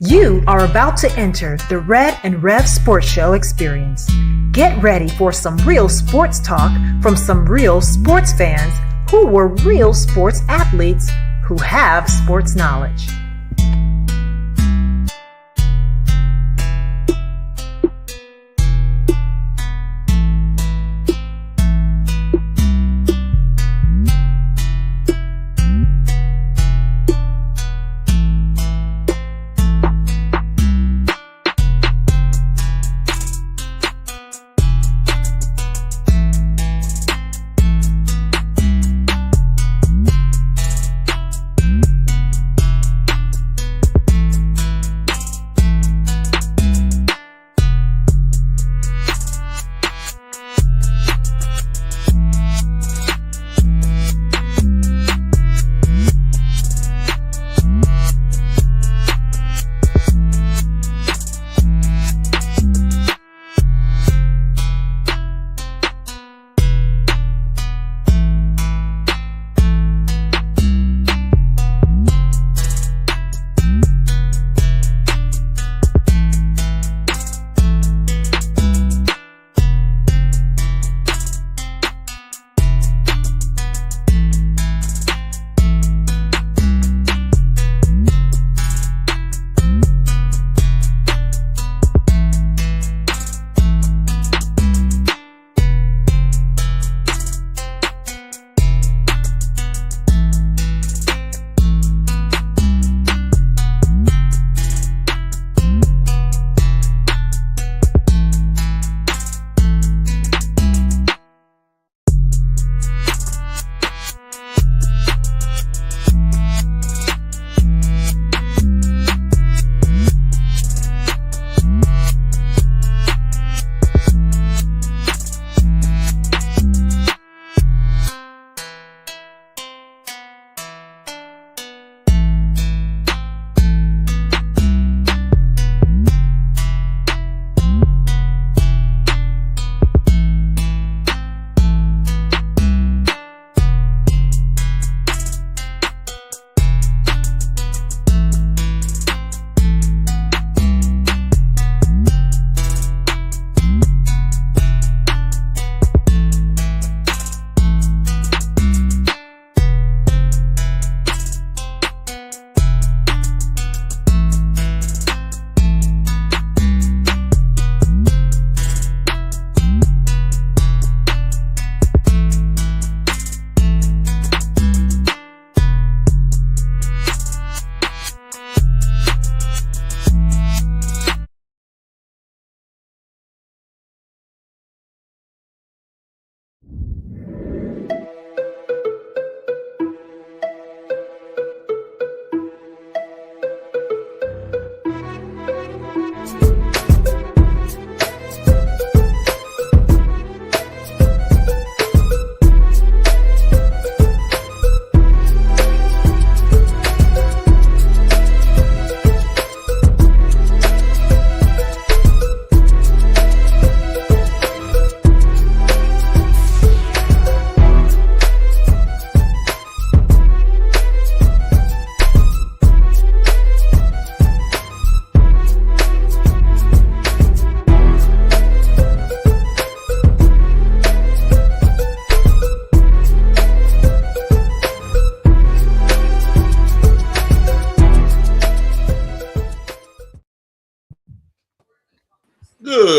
You are about to enter the Red and Rev Sports Show experience. Get ready for some real sports talk from some real sports fans who were real sports athletes who have sports knowledge.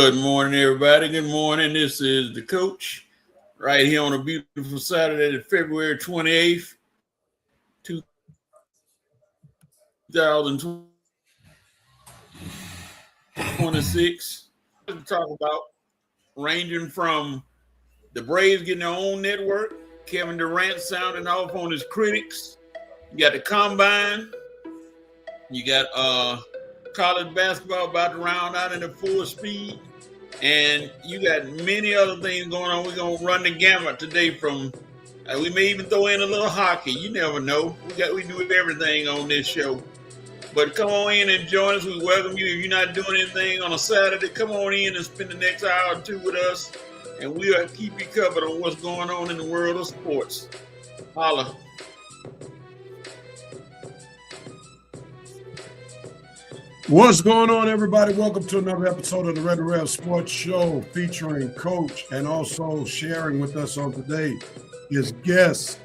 Good morning, everybody. Good morning. This is the coach right here on a beautiful Saturday, February 28th, 2026. To talk about ranging from the Braves getting their own network, Kevin Durant sounding off on his critics. You got the combine. You got college basketball about to round out into full speed. And you got many other things going on. We're going to run the gamut today from, we may even throw in a little hockey. You never know. We do everything on this show. But come on in and join us. We welcome you. If you're not doing anything on a Saturday, come on in and spend the next hour or two with us. And we'll keep you covered on what's going on in the world of sports. Holla. What's going on, everybody? Welcome to another episode of the Red and Rev Sports Show featuring Coach, and also sharing with us on today is guest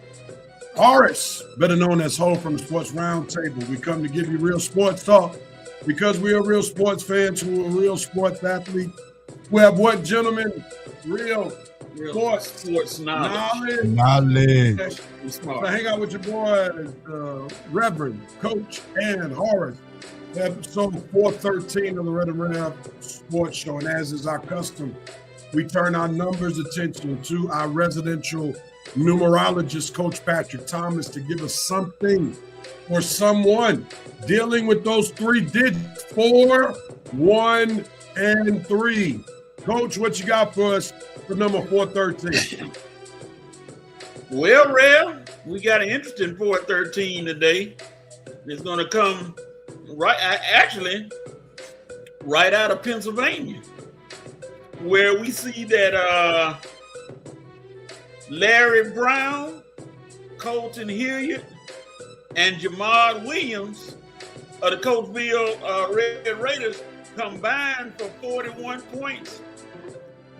Horace, better known as Ho from the Sports Roundtable. We come to give you real sports talk because we are real sports fans who are real sports athletes. We have what, gentlemen? Real sports knowledge. So hang out with your boy, Reverend Coach and Horace. Episode 413 of the Red and Rev Sports Show. And as is our custom, we turn our numbers attention to our residential numerologist, Coach Patrick Thomas, to give us something or someone dealing with those 3 digits, 4, 1, and 3. Coach, what you got for us for number 413? Well, Rev, we got an interesting 413 today. It's going to come right out of Pennsylvania, where we see that Larry Brown, Colton Hilliard, and Jamar Williams of the Coatesville Red Raiders combined for 41 points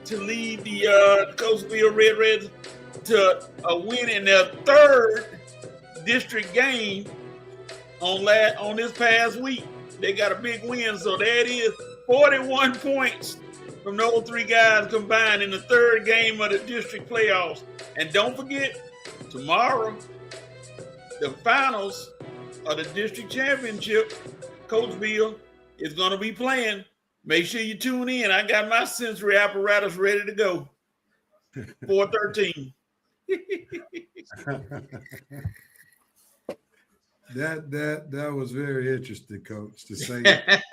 to lead the Coatesville Red Raiders to a win in their 3rd district game on this past week. They got a big win, so that is 41 points from those 3 guys combined in the 3rd game of the district playoffs. And don't forget, tomorrow, the finals of the district championship, Coatesville is going to be playing. Make sure you tune in. I got my sensory apparatus ready to go. 413. That was very interesting, Coach, to say that.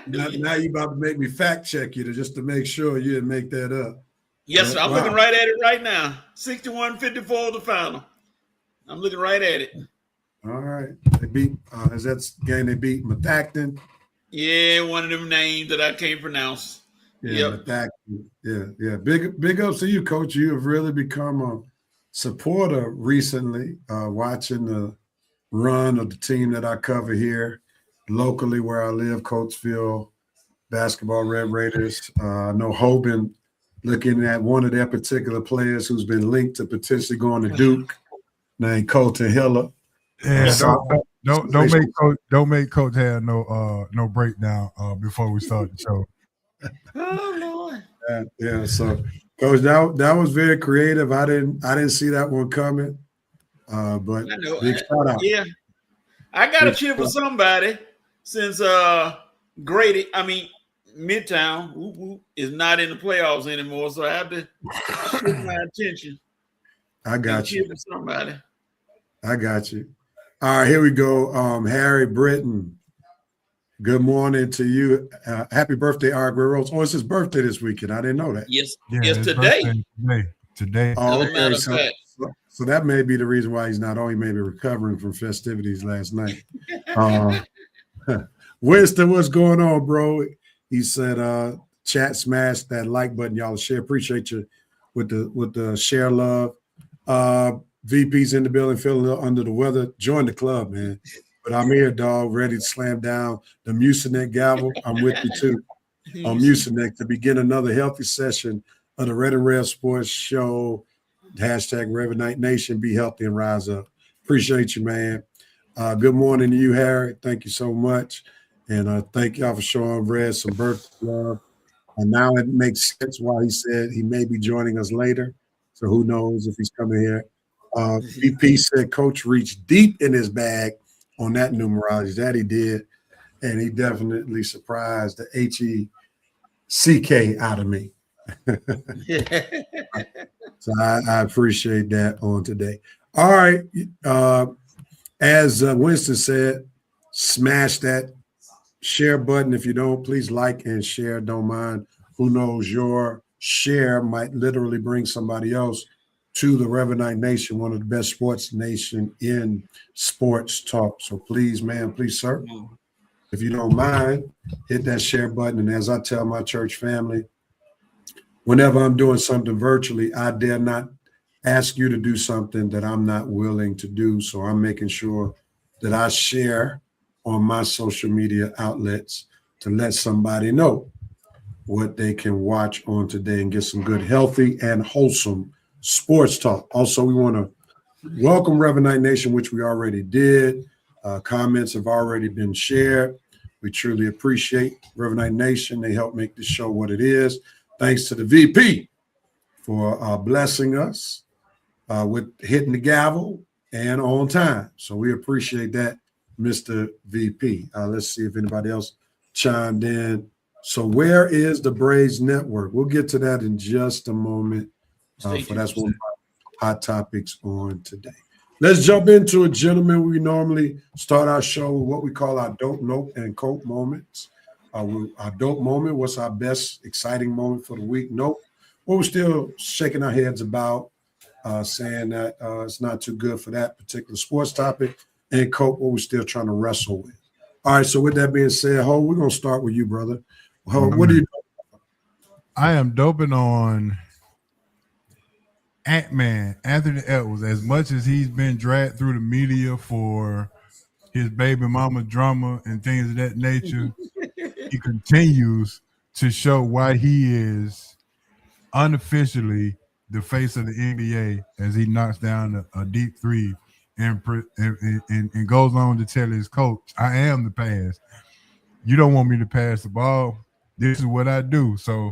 now you about to make me fact check you just to make sure you didn't make that up. Yes, sir. I'm looking right at it right now. 61-54 the final. I'm looking right at it. All right. They beat is that game they beat Methacton? Yeah, one of them names that I can't pronounce. Yeah, Methacton. Yeah. Big ups to you, Coach. You have really become a supporter recently, watching the run of the team that I cover here locally where I live, Coatesville Basketball Red Raiders. I know Hoban looking at one of their particular players who's been linked to potentially going to Duke, named Colton Hiller. Yeah, don't make Coach have no breakdown before we start the show. Oh Lord. Yeah. So Coach, that was very creative. I didn't see that one coming. But big shout out. Yeah, I got to cheer for somebody since Midtown is not in the playoffs anymore, so I have to shift my attention. I got you. Cheer for somebody. I got you. All right, here we go. Harry Britton, good morning to you. Happy birthday, Art Rose. Oh, it's his birthday this weekend. I didn't know that. Yes, today. Today. Oh, okay. So that may be the reason why he's not on. He may be recovering from festivities last night. Winston, what's going on, bro? He said, chat, smash that like button. Y'all share. Appreciate you with the share love. VP's in the building, feeling a little under the weather. Join the club, man. But I'm here, dog, ready to slam down the Mucinex gavel. I'm with you, too, on Mucinex to begin another healthy session of the Red and Rev Sports Show. Hashtag Revenite Nation, be healthy and rise up. Appreciate you, man. Good morning to you, Harry. Thank you so much. And thank y'all for showing Red some birthday love. And now it makes sense why he said he may be joining us later. So who knows if he's coming here. VP said Coach reached deep in his bag on that numerology. That he did. And he definitely surprised the HECK out of me. So I appreciate that on today. All right. As Winston said, smash that share button. If you don't, please like and share. Don't mind. Who knows, your share might literally bring somebody else to the Revenite Nation, one of the best sports nation in sports talk. So please, man, please, sir, if you don't mind, hit that share button. And as I tell my church family, whenever I'm doing something virtually, I dare not ask you to do something that I'm not willing to do. So I'm making sure that I share on my social media outlets to let somebody know what they can watch on today and get some good, healthy, and wholesome sports talk. Also, we want to welcome Reverend Knight Nation, which we already did. Comments have already been shared. We truly appreciate Reverend Knight Nation. They help make this show what it is. Thanks to the VP for blessing us with hitting the gavel and on time. So we appreciate that, Mr. VP. Let's see if anybody else chimed in. So where is the Braves Network? We'll get to that in just a moment. For that's one of our hot topics on today. Let's jump into it, gentlemen. We normally start our show with what we call our dope, note, and cope moments. Our dope moment, what's our best exciting moment for the week? Nope. What we're still shaking our heads about, saying that it's not too good for that particular sports topic. And cope, what we're still trying to wrestle with. All right, so with that being said, Ho, we're going to start with you, brother. Ho, what do you do? I am doping on Ant-Man, Anthony Edwards. As much as he's been dragged through the media for his baby mama drama and things of that nature, he continues to show why he is unofficially the face of the NBA as he knocks down a deep three and goes on to tell his coach, I am the pass. You don't want me to pass the ball. This is what I do. So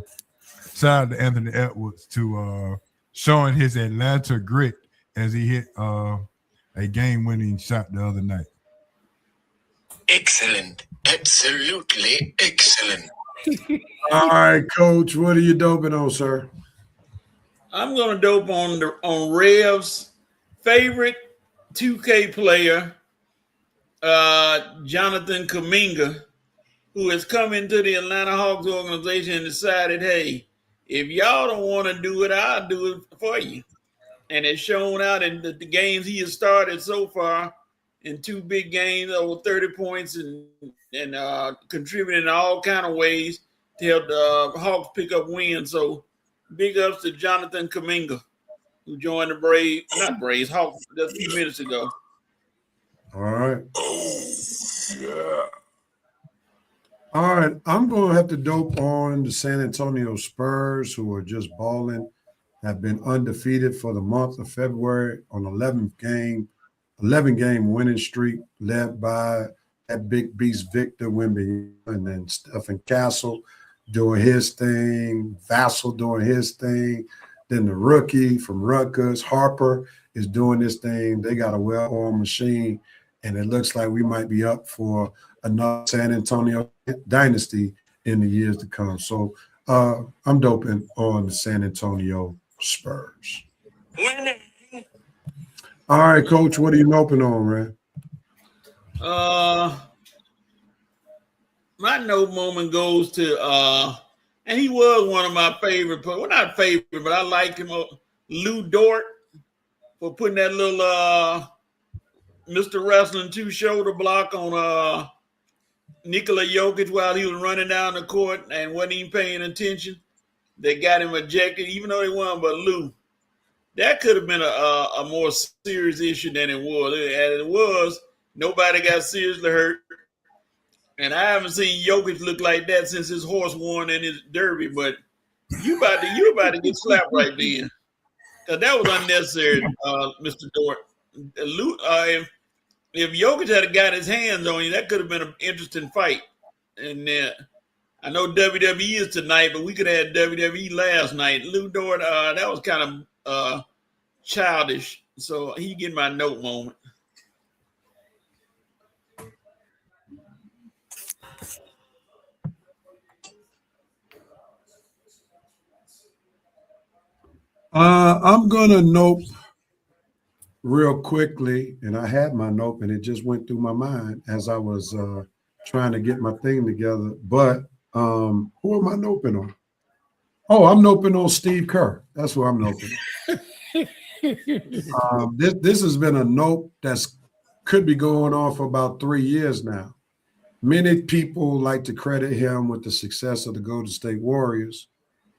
shout out to Anthony Edwards to showing his Atlanta grit as he hit a game-winning shot the other night. Excellent. Absolutely excellent. All right, Coach, what are you doping on, sir? I'm going to dope on Rev's favorite 2K player, Jonathan Kuminga, who has come into the Atlanta Hawks organization and decided, hey, if y'all don't want to do it, I'll do it for you. And it's shown out in the games he has started so far in 2 big games, over 30 points and contributing in all kind of ways to help the Hawks pick up wins. So big ups to Jonathan Kuminga, who joined the Hawks just a few minutes ago. All right. Yeah. All right, I'm going to have to dope on the San Antonio Spurs, who are just balling, have been undefeated for the month of February on 11-game winning streak led by that big beast Victor Wembanyama and then Stephen Castle doing his thing, Vassell doing his thing, then the rookie from Rutgers, Harper, is doing this thing. They got a well-oiled machine, and it looks like we might be up for another San Antonio dynasty in the years to come. So I'm doping on the San Antonio Spurs. Winning. All right, Coach, what are you doping on, man? My note moment goes to and he was one of my favorite, well, not favorite, but I like him, Lou Dort, for putting that little Mr. Wrestling 2 shoulder block on Nikola Jokic while he was running down the court and wasn't even paying attention. They got him ejected, even though they won. But Lou, that could have been a more serious issue than it was. As it was, nobody got seriously hurt. And I haven't seen Jokic look like that since his horse won in his derby. But you about to get slapped right then. Because that was unnecessary, Mr. Dort. Lou, if Jokic had got his hands on you, that could have been an interesting fight. And I know WWE is tonight, but we could have had WWE last night. Lou Dort, that was kind of childish. So he get my note moment. I'm gonna nope real quickly, and I had my nope, and it just went through my mind as I was trying to get my thing together. But who am I noping on? Oh, I'm noping on Steve Kerr. That's who I'm noping on. This has been a nope that's could be going on for about 3 years now. Many people like to credit him with the success of the Golden State Warriors,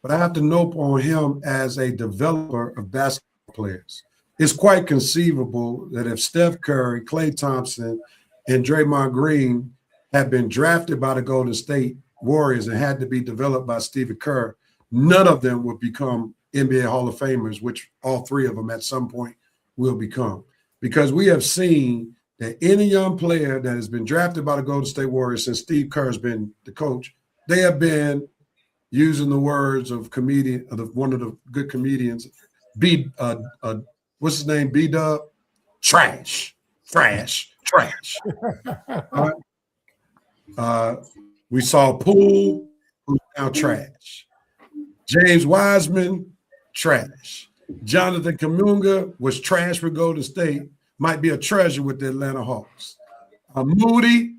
but I have to nope on him as a developer of basketball players. It's quite conceivable that if Steph Curry, Klay Thompson, and Draymond Green had been drafted by the Golden State Warriors and had to be developed by Steve Kerr, none of them would become NBA Hall of Famers, which all three of them at some point will become. Because we have seen that any young player that has been drafted by the Golden State Warriors since Steve Kerr has been the coach, they have been, using the words of one of the good comedians, what's his name? B-Dub? Trash. We saw Poole, who's now trash. James Wiseman, trash. Jonathan Kuminga was trash for Golden State, might be a treasure with the Atlanta Hawks. Moody,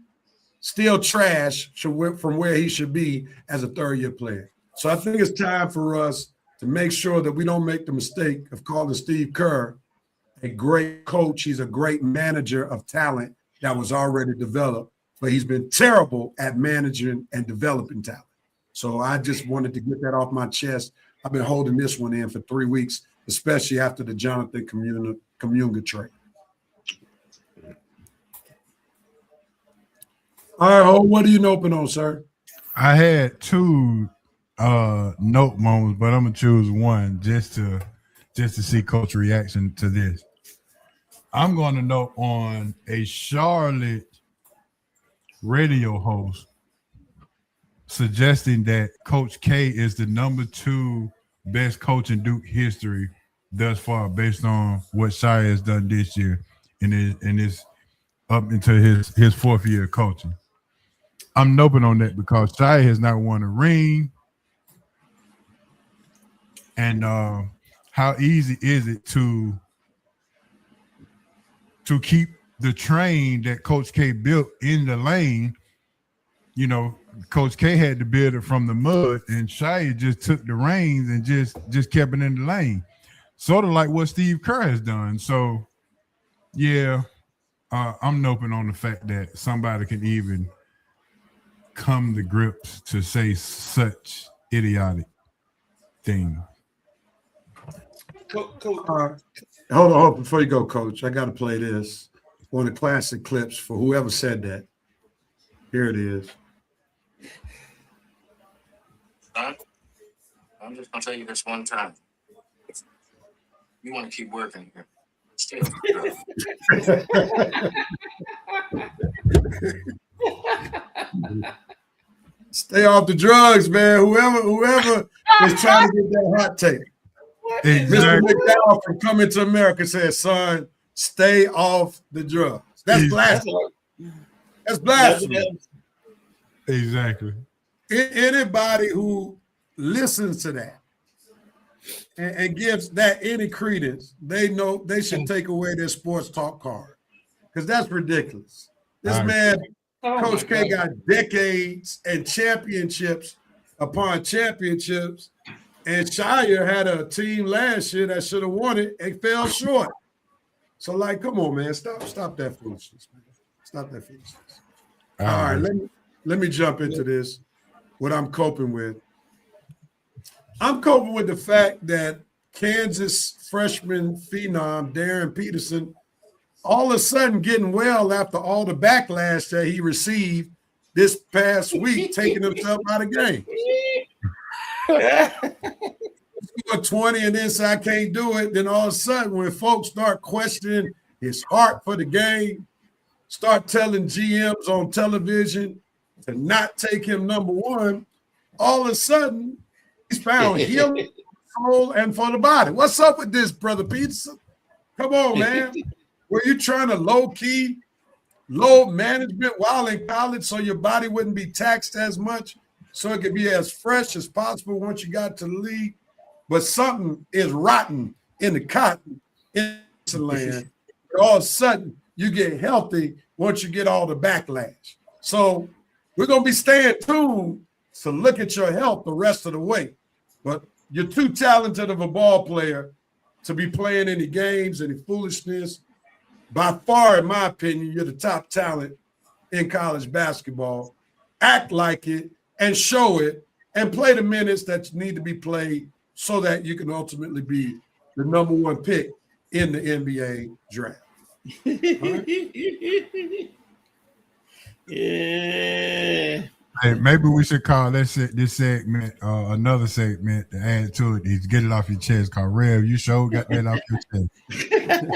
still trash from where he should be as a third-year player. So I think it's time for us to make sure that we don't make the mistake of calling Steve Kerr a great coach. He's a great manager of talent that was already developed, but he's been terrible at managing and developing talent. So I just wanted to get that off my chest. I've been holding this one in for 3 weeks, especially after the Jonathan Kuminga trade. All right, Ho, what are you noping on, sir? I had two note moments, but I'm gonna choose one just to see Coach's reaction to this. I'm going to note on a Charlotte radio host suggesting that Coach K is the number 2 best coach in Duke history thus far, based on what Shai has done this year and is up into his 4th year of coaching. I'm noping on that because Shai has not won a ring. And how easy is it to keep the train that Coach K built in the lane? You know, Coach K had to build it from the mud, and Shai just took the reins and just kept it in the lane. Sort of like what Steve Kerr has done. So, yeah, I'm noping on the fact that somebody can even come to grips to say such idiotic things. Hold on, before you go, Coach. I got to play this. One of the classic clips for whoever said that. Here it is. Son, I'm just going to tell you this one time. You want to keep working here. Stay off the drugs. Stay off the drugs, man. Whoever is trying to get that hot take. Exactly. Mr. McDowell from Coming to America says, son, stay off the drugs. That's blasphemy. That's blasphemy. Exactly. Anybody who listens to that and gives that any credence, they know they should take away their sports talk card, because that's ridiculous. This man, Coach K, got decades and championships upon championships, and Shire had a team last year that should have won it and fell short. So, like, come on, man, stop that foolishness, man. Stop that foolishness. All right, let me jump into this. What I'm coping with. I'm coping with the fact that Kansas freshman phenom Darren Peterson all of a sudden getting well after all the backlash that he received this past week, taking himself out of game. 20 and then say I can't do it. Then all of a sudden, when folks start questioning his heart for the game, start telling GMs on television to not take him number one, all of a sudden he's found healing, soul, and for the body. What's up with this, Brother Peterson? Come on, man. Were you trying to low-key, low management while in college so your body wouldn't be taxed as much, so it could be as fresh as possible once you got to the league? But something is rotten in the cotton in the land. All of a sudden, you get healthy once you get all the backlash. So we're going to be staying tuned to look at your health the rest of the way. But you're too talented of a ball player to be playing any games, any foolishness. By far, in my opinion, you're the top talent in college basketball. Act like it and show it and play the minutes that need to be played so that you can ultimately be the number one pick in the NBA draft. Right? Yeah. Hey, maybe we should call this segment another segment to add to it. Is get it off your chest. Cause Rev, you sure got that off your chest.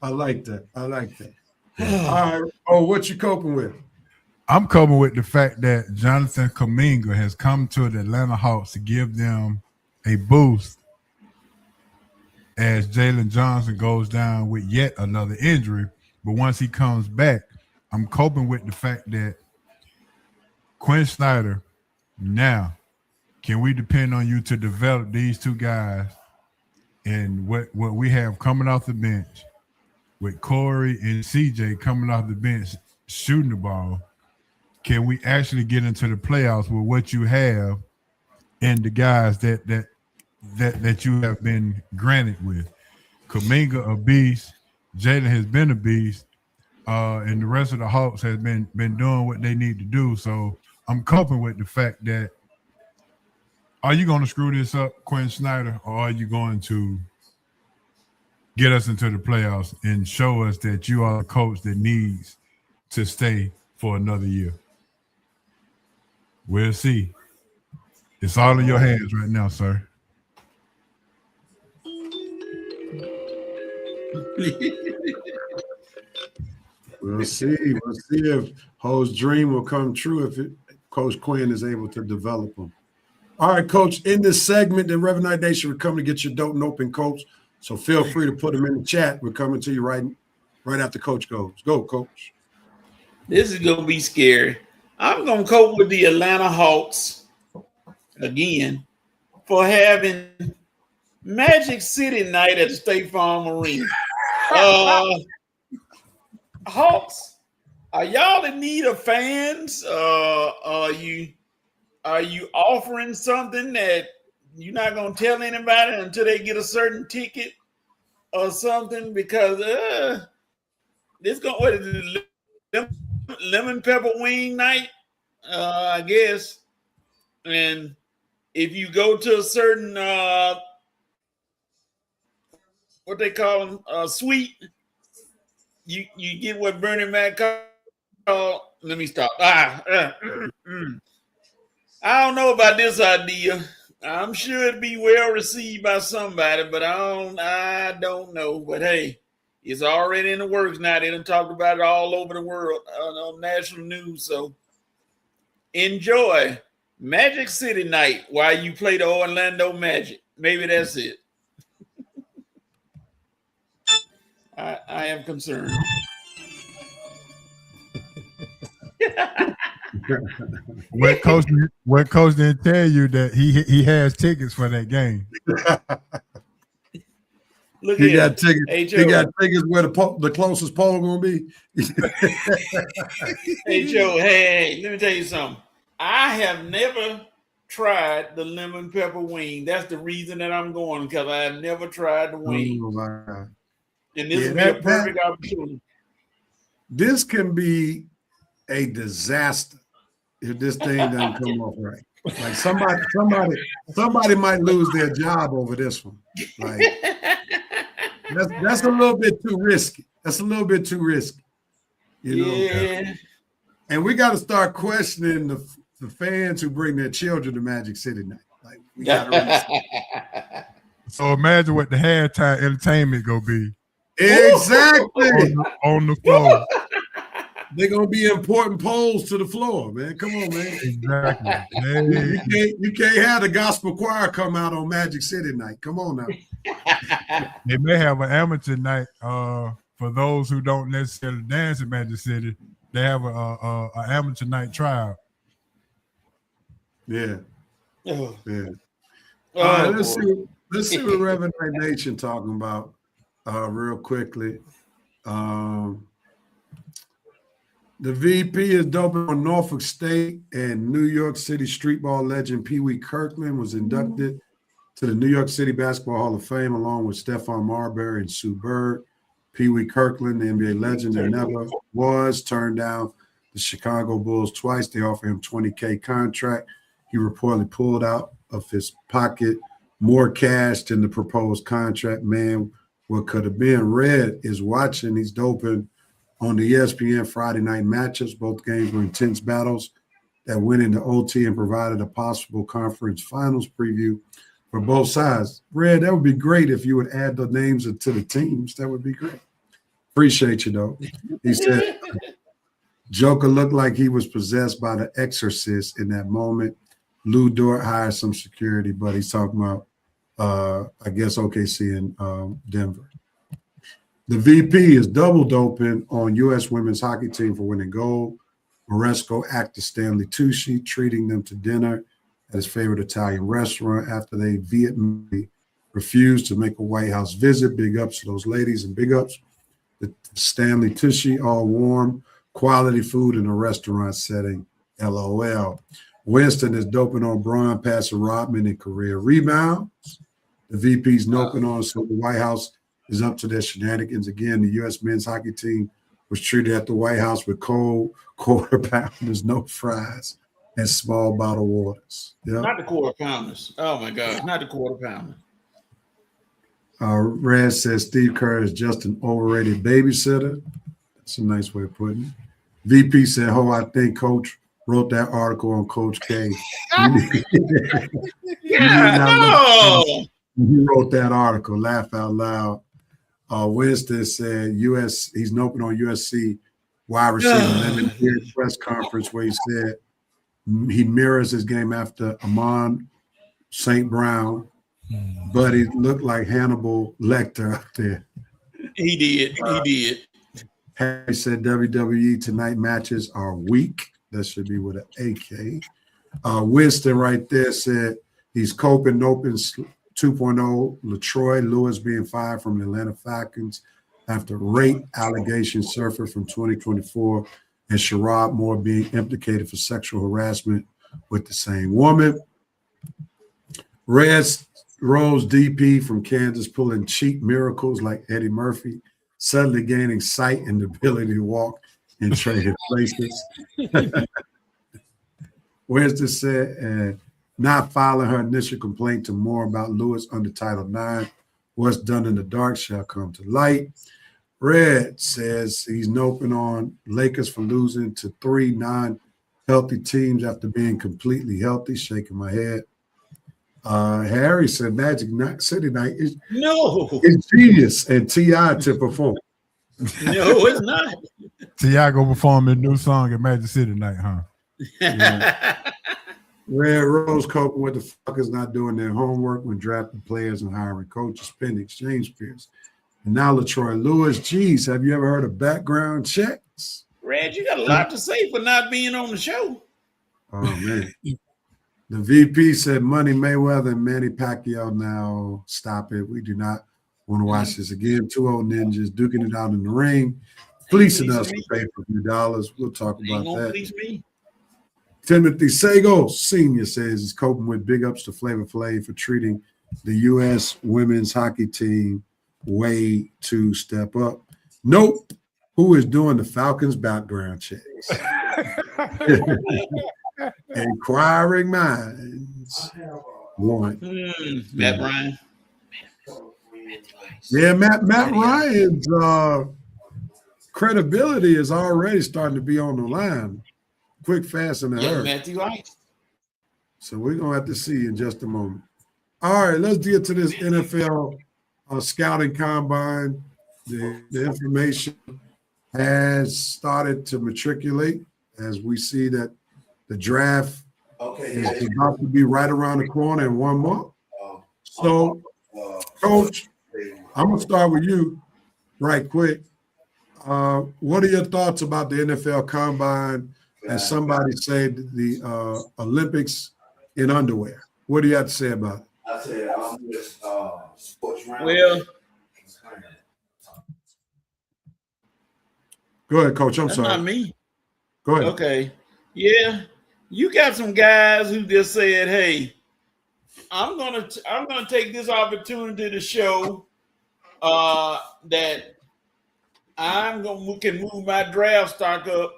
I like that. I like that. All right. Oh, what you coping with? I'm coping with the fact that Jonathan Kuminga has come to the Atlanta Hawks to give them a boost as Jalen Johnson goes down with yet another injury. But once he comes back, I'm coping with the fact that Quinn Snyder, now, can we depend on you to develop these two guys and what we have coming off the bench with Corey and CJ coming off the bench shooting the ball? Can we actually get into the playoffs with what you have and the guys that you have been granted with? Kuminga a beast, Jalen has been a beast, and the rest of the Hawks has been doing what they need to do. So I'm coping with the fact that, are you going to screw this up, Quinn Snyder, or are you going to get us into the playoffs and show us that you are a coach that needs to stay for another year? We'll see. It's all in your hands right now, sir. We'll see. We'll see if Ho's dream will come true if Coach Quinn is able to develop them. All right, Coach. In this segment, the Reverend Knight Nation, we're coming to get your dope and open, Coach. So feel free to put them in the chat. We're coming to you right after Coach goes. Go, Coach. This is gonna be scary. I'm gonna cope with the Atlanta Hawks again for having Magic City night at the State Farm Arena. Hawks, are y'all in need of fans? Are you offering something that you're not gonna tell anybody until they get a certain ticket or something? Because this gonna what is it, lemon pepper wing night, I guess. And if you go to a certain what they call them, suite, you get what Bernie Mac called. Let me stop. I don't know about this idea. I'm sure it'd be well received by somebody, but I don't know. But hey, it's already in the works now. They done talked about it all over the world on national news. So enjoy Magic City night while you play the Orlando Magic. Maybe that's it. I am concerned. What coach didn't tell you that he has tickets for that game? Look, he got tickets. Hey, he got tickets where the closest pole gonna be. Hey Joe, hey, let me tell you something. I have never tried the lemon pepper wing. That's the reason that I'm going, because I have never tried the wing. Oh my God. And this would be a perfect opportunity. This can be a disaster if this thing doesn't come off right. Like somebody might lose their job over this one. Like that's a little bit too risky. That's a little bit too risky. You know? Yeah. And we got to start questioning the fans who bring their children to Magic City night. Like we got to So imagine what the halftime entertainment gonna be. Exactly on the floor. They're gonna be important poles to the floor, man. Come on, man. Exactly. You can't have the gospel choir come out on Magic City night. Come on now. They may have an amateur night. For those who don't necessarily dance in Magic City, they have a amateur night tryout. Yeah. Oh. Yeah. Oh, All right, let's see what Reverend Knight Nation talking about real quickly. The VP is doping on Norfolk State, and New York City streetball legend Pee Wee Kirkland was inducted to the New York City Basketball Hall of Fame along with Stephon Marbury and Sue Bird. Pee Wee Kirkland, the NBA legend that never was, turned down the Chicago Bulls twice. They offered him $20K contract. He reportedly pulled out of his pocket more cash than the proposed contract. Man, what could have been. Red is watching. He's doping On the ESPN Friday night matchups, both games were intense battles that went into OT and provided a possible conference finals preview for both sides. Red, that would be great if you would add the names to the teams. That would be great. Appreciate you, though. He said, Joker looked like he was possessed by the exorcist in that moment. Lou Dort hired some security, but he's talking about, I guess, OKC and Denver. The VP is double doping on U.S. women's hockey team for winning gold. Moresco actor Stanley Tucci treating them to dinner at his favorite Italian restaurant after they vehemently refused to make a White House visit. Big ups to those ladies and big ups to Stanley Tucci, all warm, quality food in a restaurant setting. LOL. Winston is doping on Braun passing Rodman in career rebounds. The VP's doping on so the White House is up to their shenanigans. Again, the U.S. men's hockey team was treated at the White House with cold quarter pounders, no fries, and small bottled waters. Yep. Not the quarter pounders. Oh, my God. Not the quarter pounders. Red says Steve Kerr is just an overrated babysitter. That's a nice way of putting it. VP said, I think Coach wrote that article on Coach K. He wrote that article. Laugh out loud. Winston said he's open on USC wide receiver Lemon press conference where he said he mirrors his game after Amon St. Brown, but he looked like Hannibal Lecter up there. He did. Harry said WWE tonight matches are weak. That should be with an AK. Winston right there said he's coping open 2.0. LaTroy Lewis being fired from the Atlanta Falcons after rape allegations surfaced from 2024, and Sherrod Moore being implicated for sexual harassment with the same woman. Reds Rose DP from Kansas pulling cheap miracles like Eddie Murphy, suddenly gaining sight and the ability to walk in traded places. Winston said, not filing her initial complaint to Moore about Lewis under Title IX. What's done in the dark shall come to light. Red says he's noping on Lakers for losing to 3 non-healthy teams after being completely healthy, shaking my head. Harry said Magic City Night is genius and T.I. to perform. No, it's not. T.I. go perform a new song at Magic City Night, huh? Yeah. Red Rose coping with the fuckers not doing their homework when drafting players and hiring coaches, spending exchange peers. And now LaTroy Lewis, geez, have you ever heard of background checks? Red, you got a lot to say for not being on the show. Oh, man. The VP said Money Mayweather and Manny Pacquiao now. Stop it. We do not want to watch this again. 2 old ninjas duking it out in the ring, fleecing us to pay for a few dollars. We'll talk about that. Timothy Sago Sr. says he's coping with big ups to Flavor Flav for treating the U.S. women's hockey team way to step up. Nope. Who is doing the Falcons background checks? Inquiring minds want. Matt Ryan. Yeah, Matt Ryan's credibility is already starting to be on the line. Quick, fast, and a hurry. Matthew Ice. So we're going to have to see in just a moment. All right, let's get to this NFL scouting combine. The information has started to matriculate as we see that the draft is about to be right around the corner in 1 month. So, Coach, I'm going to start with you right quick. What are your thoughts about the NFL combine? And somebody said the Olympics in underwear. What do you have to say about it? I said I'm just sports round. Well, go ahead, Coach. I'm that's sorry. not me. Go ahead. Okay. Yeah. You got some guys who just said, hey, I'm gonna take this opportunity to show that can move my draft stock up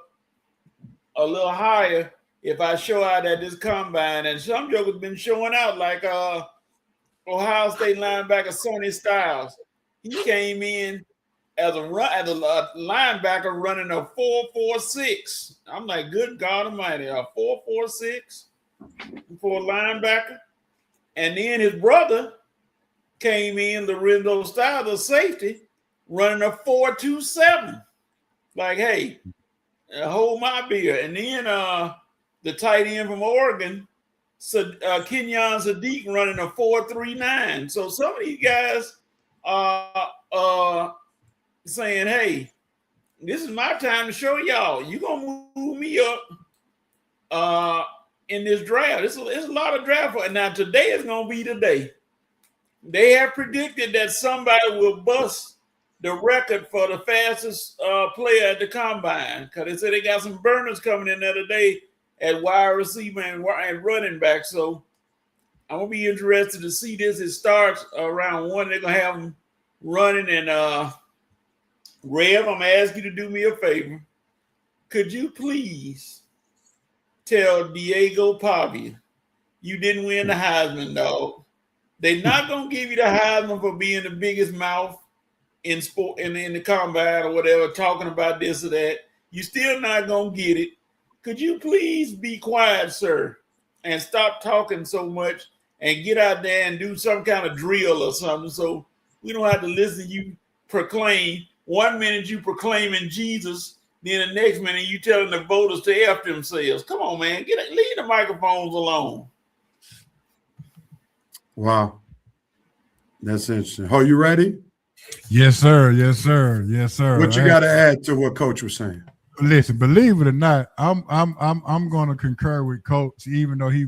a little higher if I show out at this combine. And some jokers been showing out, like Ohio State linebacker Sonny Styles. He came in as a linebacker running a 4.46. I'm like, good God Almighty, a 4.46 for a linebacker. And then his brother came in, Lorenzo Styles, the safety, running a 4.27. Like, hey, hold my beer. And then the tight end from Oregon, Kenyon Sadiq, running a 4.39. So some of these guys are saying, hey, this is my time to show y'all. You're going to move me up in this draft. It's a lot of draft. Now, today is going to be the day. They have predicted that somebody will bust the record for the fastest player at the combine, because they said they got some burners coming in there today at wide receiver and running back. So I'm going to be interested to see this. It starts around 1. They're going to have them running. And Rev, I'm going to ask you to do me a favor. Could you please tell Diego Pavia you didn't win the Heisman, dog? They're not going to give you the Heisman for being the biggest mouth in sport in the combine or whatever, talking about this or that. You still not going to get it. Could you please be quiet, sir, and stop talking so much and get out there and do some kind of drill or something so we don't have to listen to you proclaim. 1 minute you proclaiming Jesus, then the next minute you telling the voters to F themselves. Come on, man. Leave the microphones alone. Wow. That's interesting. Oh, you ready? Yes, sir. Yes, sir. Yes, sir. What you got to add to what Coach was saying? Listen, believe it or not, I'm going to concur with Coach, even though he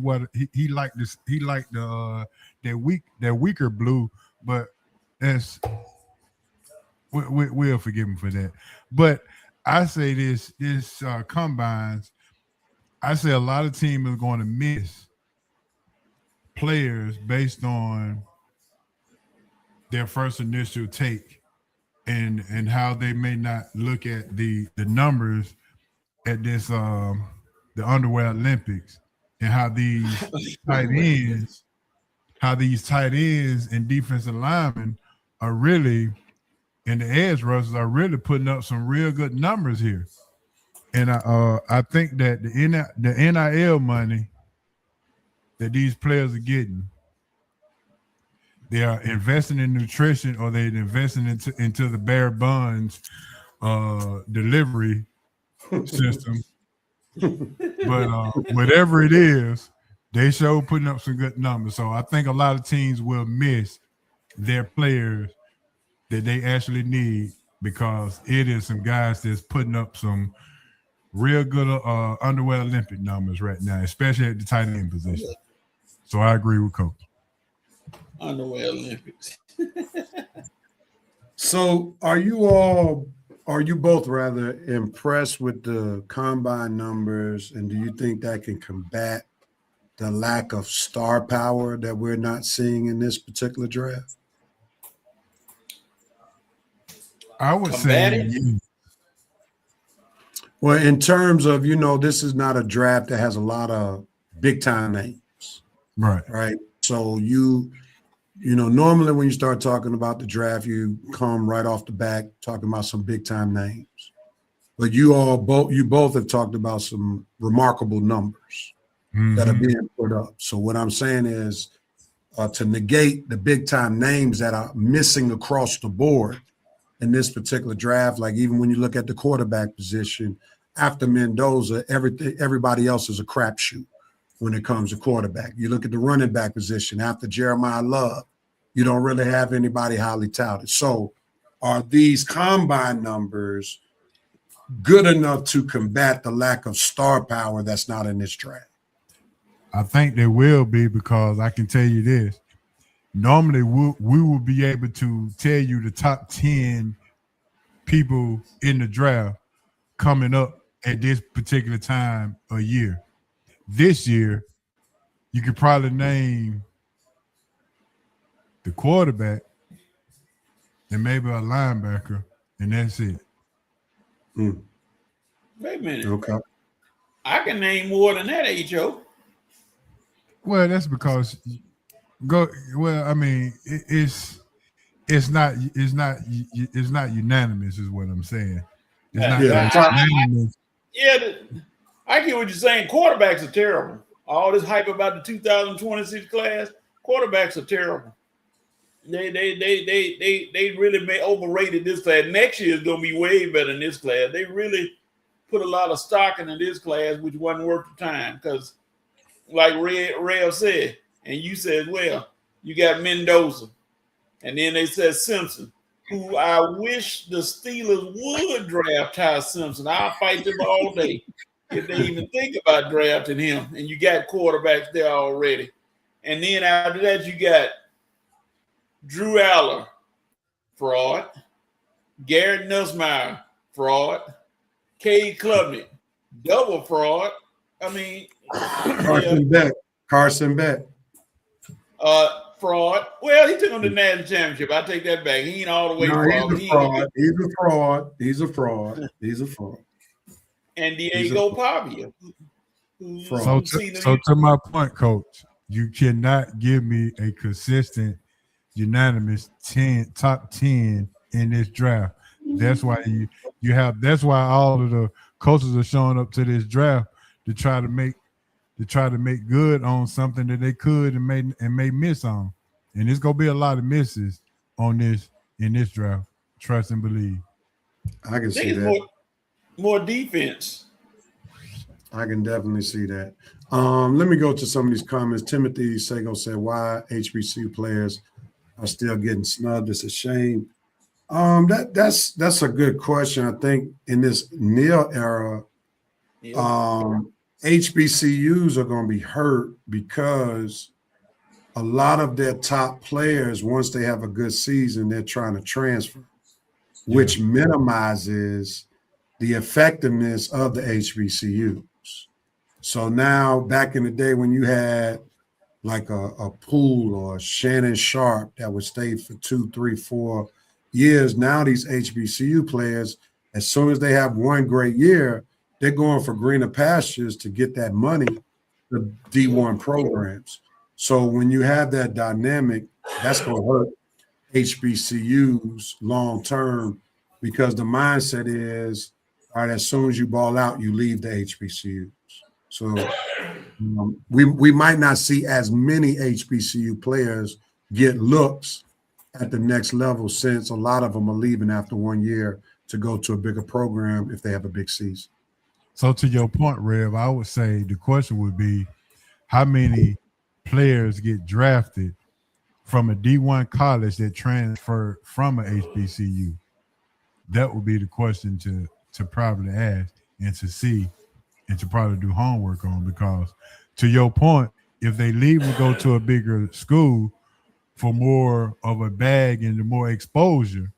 liked this, he liked that weaker blue, but that's we'll forgive him for that. But I say this combines, I say a lot of teams are going to miss players based on their first initial take. And how they may not look at the numbers at this the underwear Olympics, and how these tight ends and defensive linemen are really, and the edge rushers are really putting up some real good numbers here. And I think that the NIL money that these players are getting, they are investing in nutrition, or they're investing into the bare buns delivery system. But whatever it is, they show putting up some good numbers. So I think a lot of teams will miss their players that they actually need, because it is some guys that's putting up some real good underwear Olympic numbers right now, especially at the tight end position. So I agree with Coach. Underwear Olympics. So are you both rather impressed with the combine numbers, and do you think that can combat the lack of star power that we're not seeing in this particular draft? I would say, well, in terms of, this is not a draft that has a lot of big time names. Right. So normally when you start talking about the draft, you come right off the back talking about some big time names. But you both have talked about some remarkable numbers that are being put up. So what I'm saying is to negate the big time names that are missing across the board in this particular draft, like even when you look at the quarterback position, after Mendoza, everybody else is a crapshoot when it comes to quarterback. You look at the running back position after Jeremiah Love, you don't really have anybody highly touted. So are these combine numbers good enough to combat the lack of star power that's not in this draft? I think they will be, because I can tell you this. Normally, we will be able to tell you the top 10 people in the draft coming up at this particular time a year. This year, you could probably name the quarterback and maybe a linebacker, and that's it. Wait a minute. Okay. I can name more than that, H.O. Well, that's because it's it's not unanimous, is what I'm saying. It's not unanimous. I get what you're saying. Quarterbacks are terrible. All this hype about the 2026 class, quarterbacks are terrible. They really overrated this class. Next year is going to be way better than this class. They really put a lot of stock into this class, which wasn't worth the time. Because, like Rev said, and you said, well, you got Mendoza, and then they said Simpson, who I wish the Steelers would draft Ty Simpson. I'll fight them all day if they even think about drafting him. And you got quarterbacks there already. And then after that, you got Drew Aller, fraud. Garrett Nussmeier, fraud. Cade Klubnik, double fraud. I mean, Carson Beck. Fraud. Well, he took him to the national championship. I take that back. He ain't all the way fraud. He's a fraud. And Diego Pavia. So to my point, Coach, you cannot give me a consistent, unanimous top 10 in this draft. That's why that's why all of the coaches are showing up to this draft to try to make good on something that they could and may miss on. And it's gonna be a lot of misses on this in this draft. Trust and believe. I can see that. More defense. I can definitely see that. Let me go to some of these comments. Timothy Sago said, why HBCU players are still getting snubbed? It's a shame. That's a good question. I think in this Neil era, HBCUs are going to be hurt because a lot of their top players, once they have a good season, they're trying to transfer, which minimizes the effectiveness of the HBCUs. So now, back in the day when you had like a Poole or a Shannon Sharp that would stay for 2, 3, 4 years, now these HBCU players, as soon as they have one great year, they're going for greener pastures to get that money, the D1 programs. So when you have that dynamic, that's going to hurt HBCUs long term, because the mindset is, all right, as soon as you ball out, you leave the HBCUs. So we might not see as many HBCU players get looks at the next level, since a lot of them are leaving after 1 year to go to a bigger program if they have a big season. So to your point, Rev, I would say the question would be, how many players get drafted from a D1 college that transferred from an HBCU? That would be the question to probably ask and to see and to probably do homework on, because to your point, if they leave and go to a bigger school for more of a bag and the more exposure,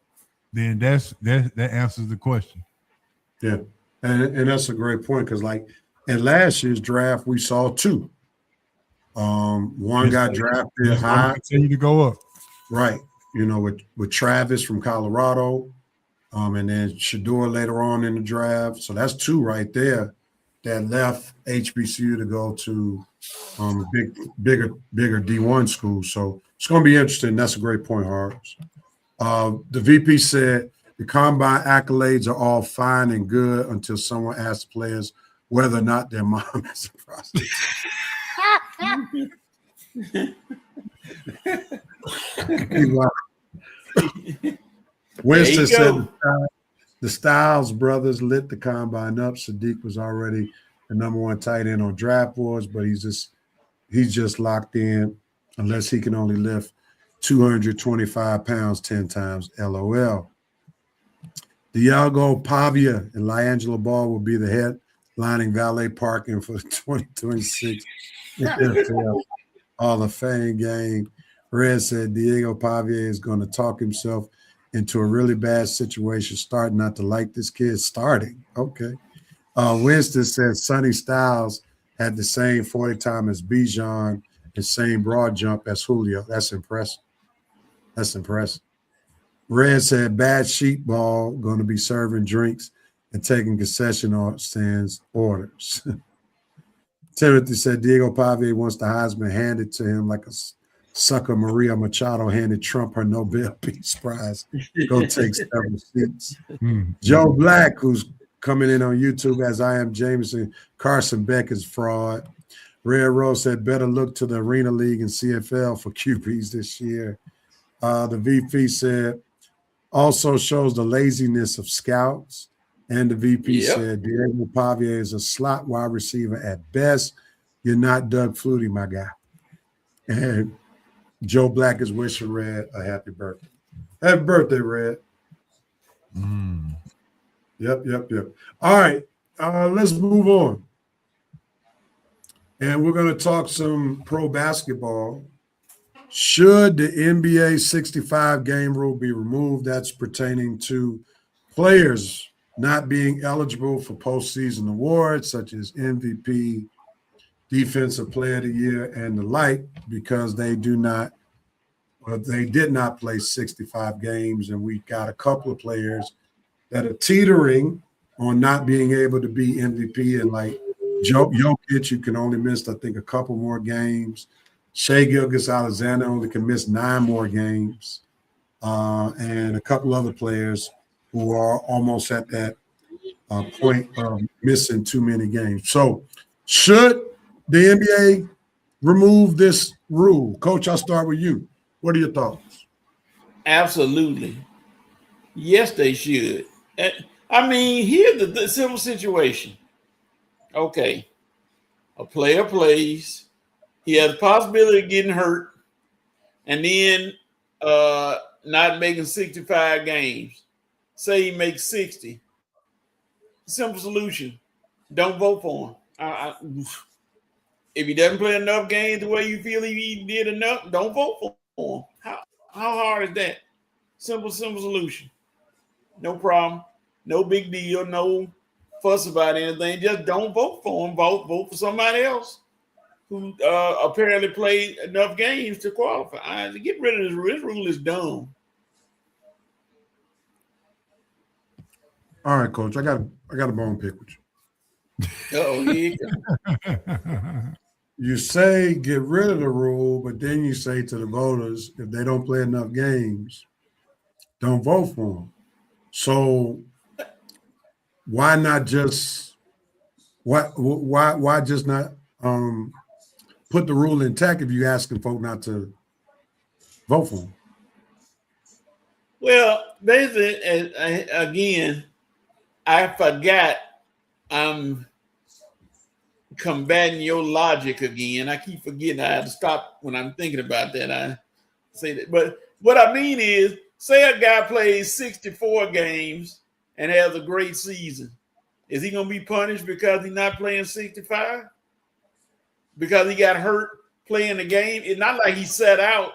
then that answers the question. Yeah. And that's a great point, because like in last year's draft, we saw two. One got drafted high. Continue to go up. Right. You know, with Travis from Colorado, and then Shador later on in the draft. So that's two right there that left HBCU to go to bigger D1 schools. So it's going to be interesting. That's a great point, Harps. The VP said the combine accolades are all fine and good until someone asks the players whether or not their mom is a prostitute. Winston said the Styles brothers lit the combine up. Sadiq was already the #1 tight end on draft boards, but he's just locked in unless he can only lift 225 pounds 10 times. LOL. Diego Pavia and LiAngelo Ball will be the headlining valet parking for the 2026 NFL Hall of Fame game. Red said Diego Pavia is going to talk himself into a really bad situation, starting not to like this kid starting. Okay. Winston says Sonny Styles had the same 40 time as Bijan and same broad jump as Julio. That's impressive. Red said bad sheep ball, going to be serving drinks and taking concession stands orders. Timothy said Diego Pavia wants the Heisman handed to him like Sucker Maria Machado handed Trump her Nobel Peace Prize. Go take several seats. Joe Black, who's coming in on YouTube as I am Jameson. Carson Beck is fraud. Red Rose said, better look to the Arena League and CFL for QBs this year. The VP said, also shows the laziness of scouts. And the VP said, Diego Pavia is a slot wide receiver at best. You're not Doug Flutie, my guy. And Joe Black is wishing Red a happy birthday. Happy birthday, Red. Yep. All right, let's move on. And we're going to talk some pro basketball. Should the NBA 65 game rule be removed? That's pertaining to players not being eligible for postseason awards such as MVP, Defensive Player of the Year, and the like, because they did not play 65 games, and we got a couple of players that are teetering on not being able to be MVP, and like Jokic, you can only miss, I think, a couple more games. Shai Gilgeous-Alexander only can miss 9 more games, and a couple other players who are almost at that point of missing too many games. So should the NBA remove this rule? Coach, I'll start with you. What are your thoughts? Absolutely. Yes, they should. I mean, here's the simple situation. Okay, a player plays. He has a possibility of getting hurt and then not making 65 games. Say he makes 60. Simple solution. Don't vote for him. If he doesn't play enough games the way you feel he did enough, don't vote for him. How hard is that? Simple solution. No problem. No big deal. No fuss about anything. Just don't vote for him. Vote for somebody else who apparently played enough games to qualify. Get rid of this rule. This rule is dumb. All right, Coach. I got a bone pick with you. Oh, yeah. You say get rid of the rule, but then you say to the voters, if they don't play enough games, don't vote for them. So why not just why just not put the rule intact if you're asking folk not to vote for them? Well, basically, again, I forgot I'm combating your logic again. I keep forgetting. I have to stop when I'm thinking about that. I say that. But what I mean is, say a guy plays 64 games and has a great season. Is he going to be punished because he's not playing 65? Because he got hurt playing the game? It's not like he sat out.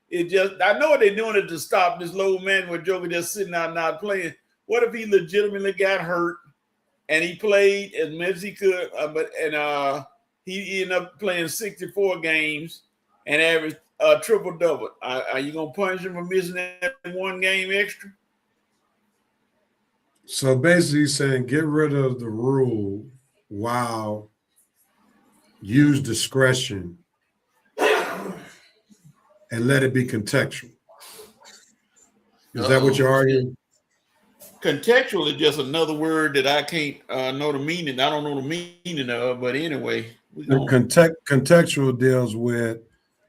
It just, I know what they're doing it to stop this low man with Joker just sitting out not playing. What if he legitimately got hurt and he played as much as he could, he ended up playing 64 games and averaged triple-double? Are you going to punish him for missing that one game extra? So basically he's saying get rid of the rule while use discretion and let it be contextual. Is that what you're arguing? Contextual is just another word that I can't know the meaning. I don't know the meaning of, but anyway. Contextual deals with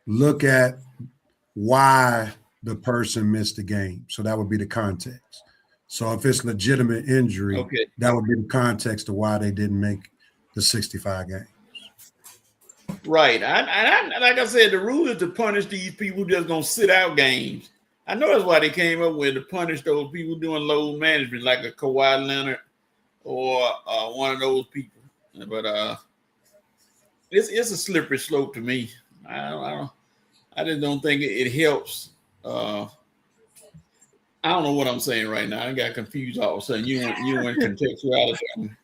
look at why the person missed the game. So that would be the context. So if it's legitimate injury, okay, that would be the context of why they didn't make the 65 games. Right. I like I said, the rule is to punish these people who just going to sit out games. I know that's why they came up with to punish those people doing load management, like a Kawhi Leonard or one of those people. But it's a slippery slope to me. I just don't think it helps. I don't know what I'm saying right now. I got confused all of a sudden. You went contextuality.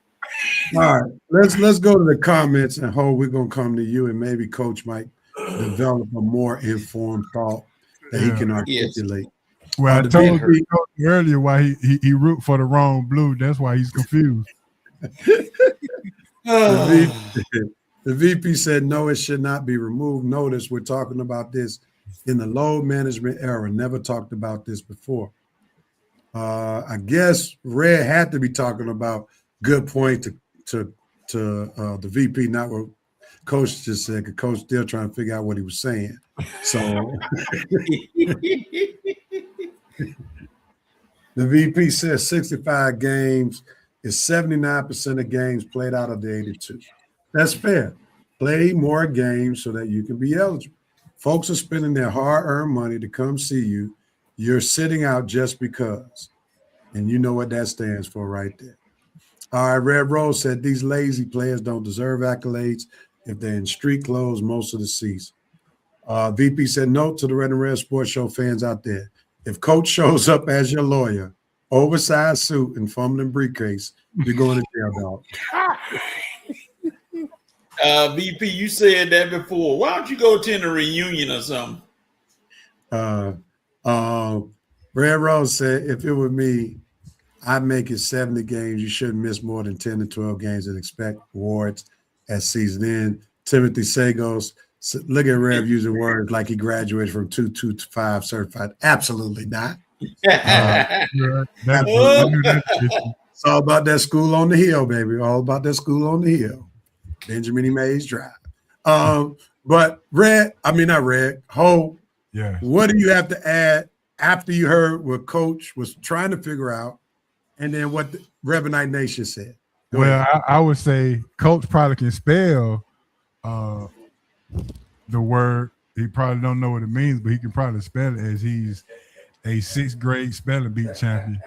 All right, let's go to the comments, and we're gonna come to you, and maybe Coach might develop a more informed thought that he can articulate. Yes. Well, I told you earlier why he root for the wrong blue. That's why he's confused. The VP said no, it should not be removed. Notice we're talking about this in the load management era. Never talked about this before. I guess Red had to be talking about good point to the VP, not what Coach just said, because Coach still trying to figure out what he was saying. So the VP says 65 games is 79% of games played out of the 82. That's fair. Play more games so that you can be eligible. Folks are spending their hard-earned money to come see you. You're sitting out just because. And you know what that stands for right there. All right, Red Rose said these lazy players don't deserve accolades if they're in street clothes most of the season. VP said, note to the Red and Red Sports Show fans out there. If Coach shows up as your lawyer, oversized suit and fumbling briefcase, you're going to jail, dog. VP, you said that before. Why don't you go attend a reunion or something? Red Rose said, if it were me, I'd make it 70 games. You shouldn't miss more than 10 to 12 games and expect awards at season end. Timothy Sagos, look at Rev using words like he graduated from 225 certified. Absolutely not. It's all about that school on the hill, baby. All about that school on the hill. Benjamin E. Mays Drive. But not Red, Ho, Yeah. what do you have to add after you heard what Coach was trying to figure out and then what the Revenite Nation said? Well, I would say Coach probably can spell the word. He probably don't know what it means, but he can probably spell it as he's a 6th grade spelling bee champion.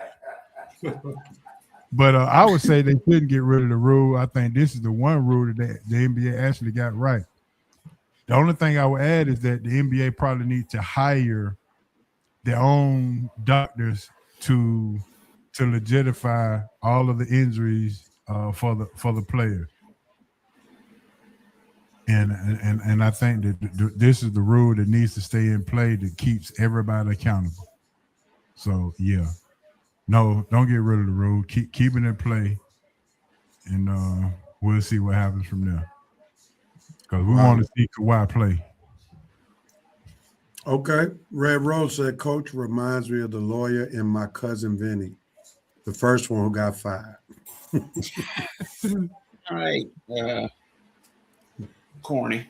But I would say they couldn't get rid of the rule. I think this is the one rule that the NBA actually got right. The only thing I would add is that the NBA probably needs to hire their own doctors to legitimate all of the injuries for the players. And I think that this is the rule that needs to stay in play that keeps everybody accountable. So yeah, no, don't get rid of the rule. Keep it in play, and we'll see what happens from there. Because we want to see Kawhi play. Okay. Red Rose said, Coach reminds me of the lawyer in My Cousin Vinny, the first one who got fired. All right. Corny.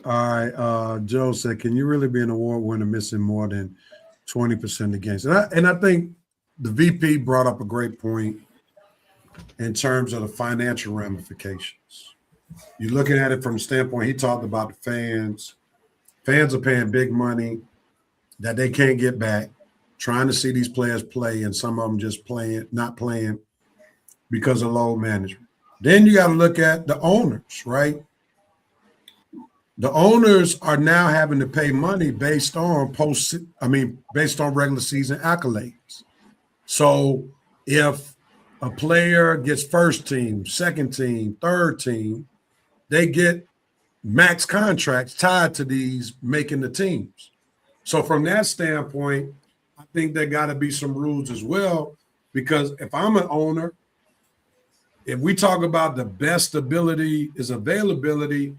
All right. Joe said, can you really be an award winner missing more than 20% of the games? And I think the VP brought up a great point in terms of the financial ramifications. You're looking at it from the standpoint, he talked about the fans. Fans are paying big money that they can't get back, trying to see these players play, and some of them just not playing because of load management. Then you got to look at the owners, right? The owners are now having to pay money based on based on regular season accolades. So if a player gets first team, second team, third team, they get max contracts tied to these making the teams. So from that standpoint, I think there got to be some rules as well, because if I'm an owner, if we talk about the best ability is availability,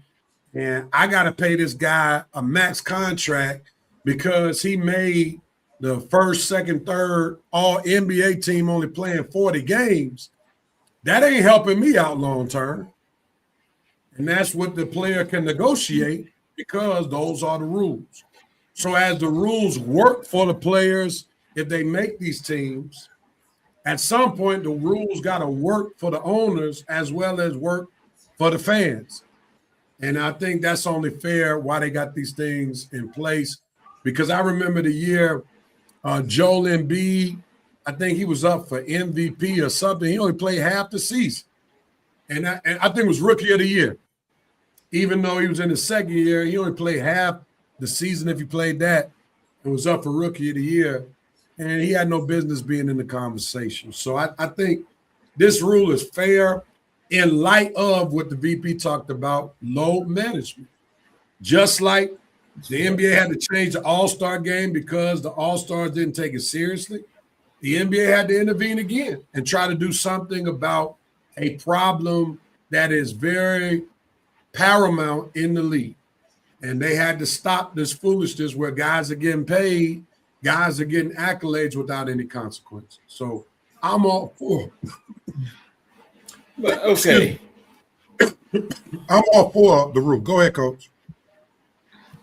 and I got to pay this guy a max contract because he made the first, second, third all NBA team only playing 40 games, that ain't helping me out long term. And that's what the player can negotiate, because those are the rules. So as the rules work for the players, if they make these teams, at some point the rules got to work for the owners as well as work for the fans. And I think that's only fair why they got these things in place, because I remember the year Joel Embiid, I think he was up for MVP or something. He only played half the season. And I think it was Rookie of the Year. Even though he was in the second year, he only played half the season if he played that. It was up for Rookie of the Year. And he had no business being in the conversation. So I think this rule is fair in light of what the VP talked about, load management. Just like the NBA had to change the All-Star game because the All-Stars didn't take it seriously, the NBA had to intervene again and try to do something about a problem that is very paramount in the league. And they had to stop this foolishness where guys are getting paid, guys are getting accolades without any consequences. So I'm all for. But okay, I'm all for the rule. Go ahead, Coach.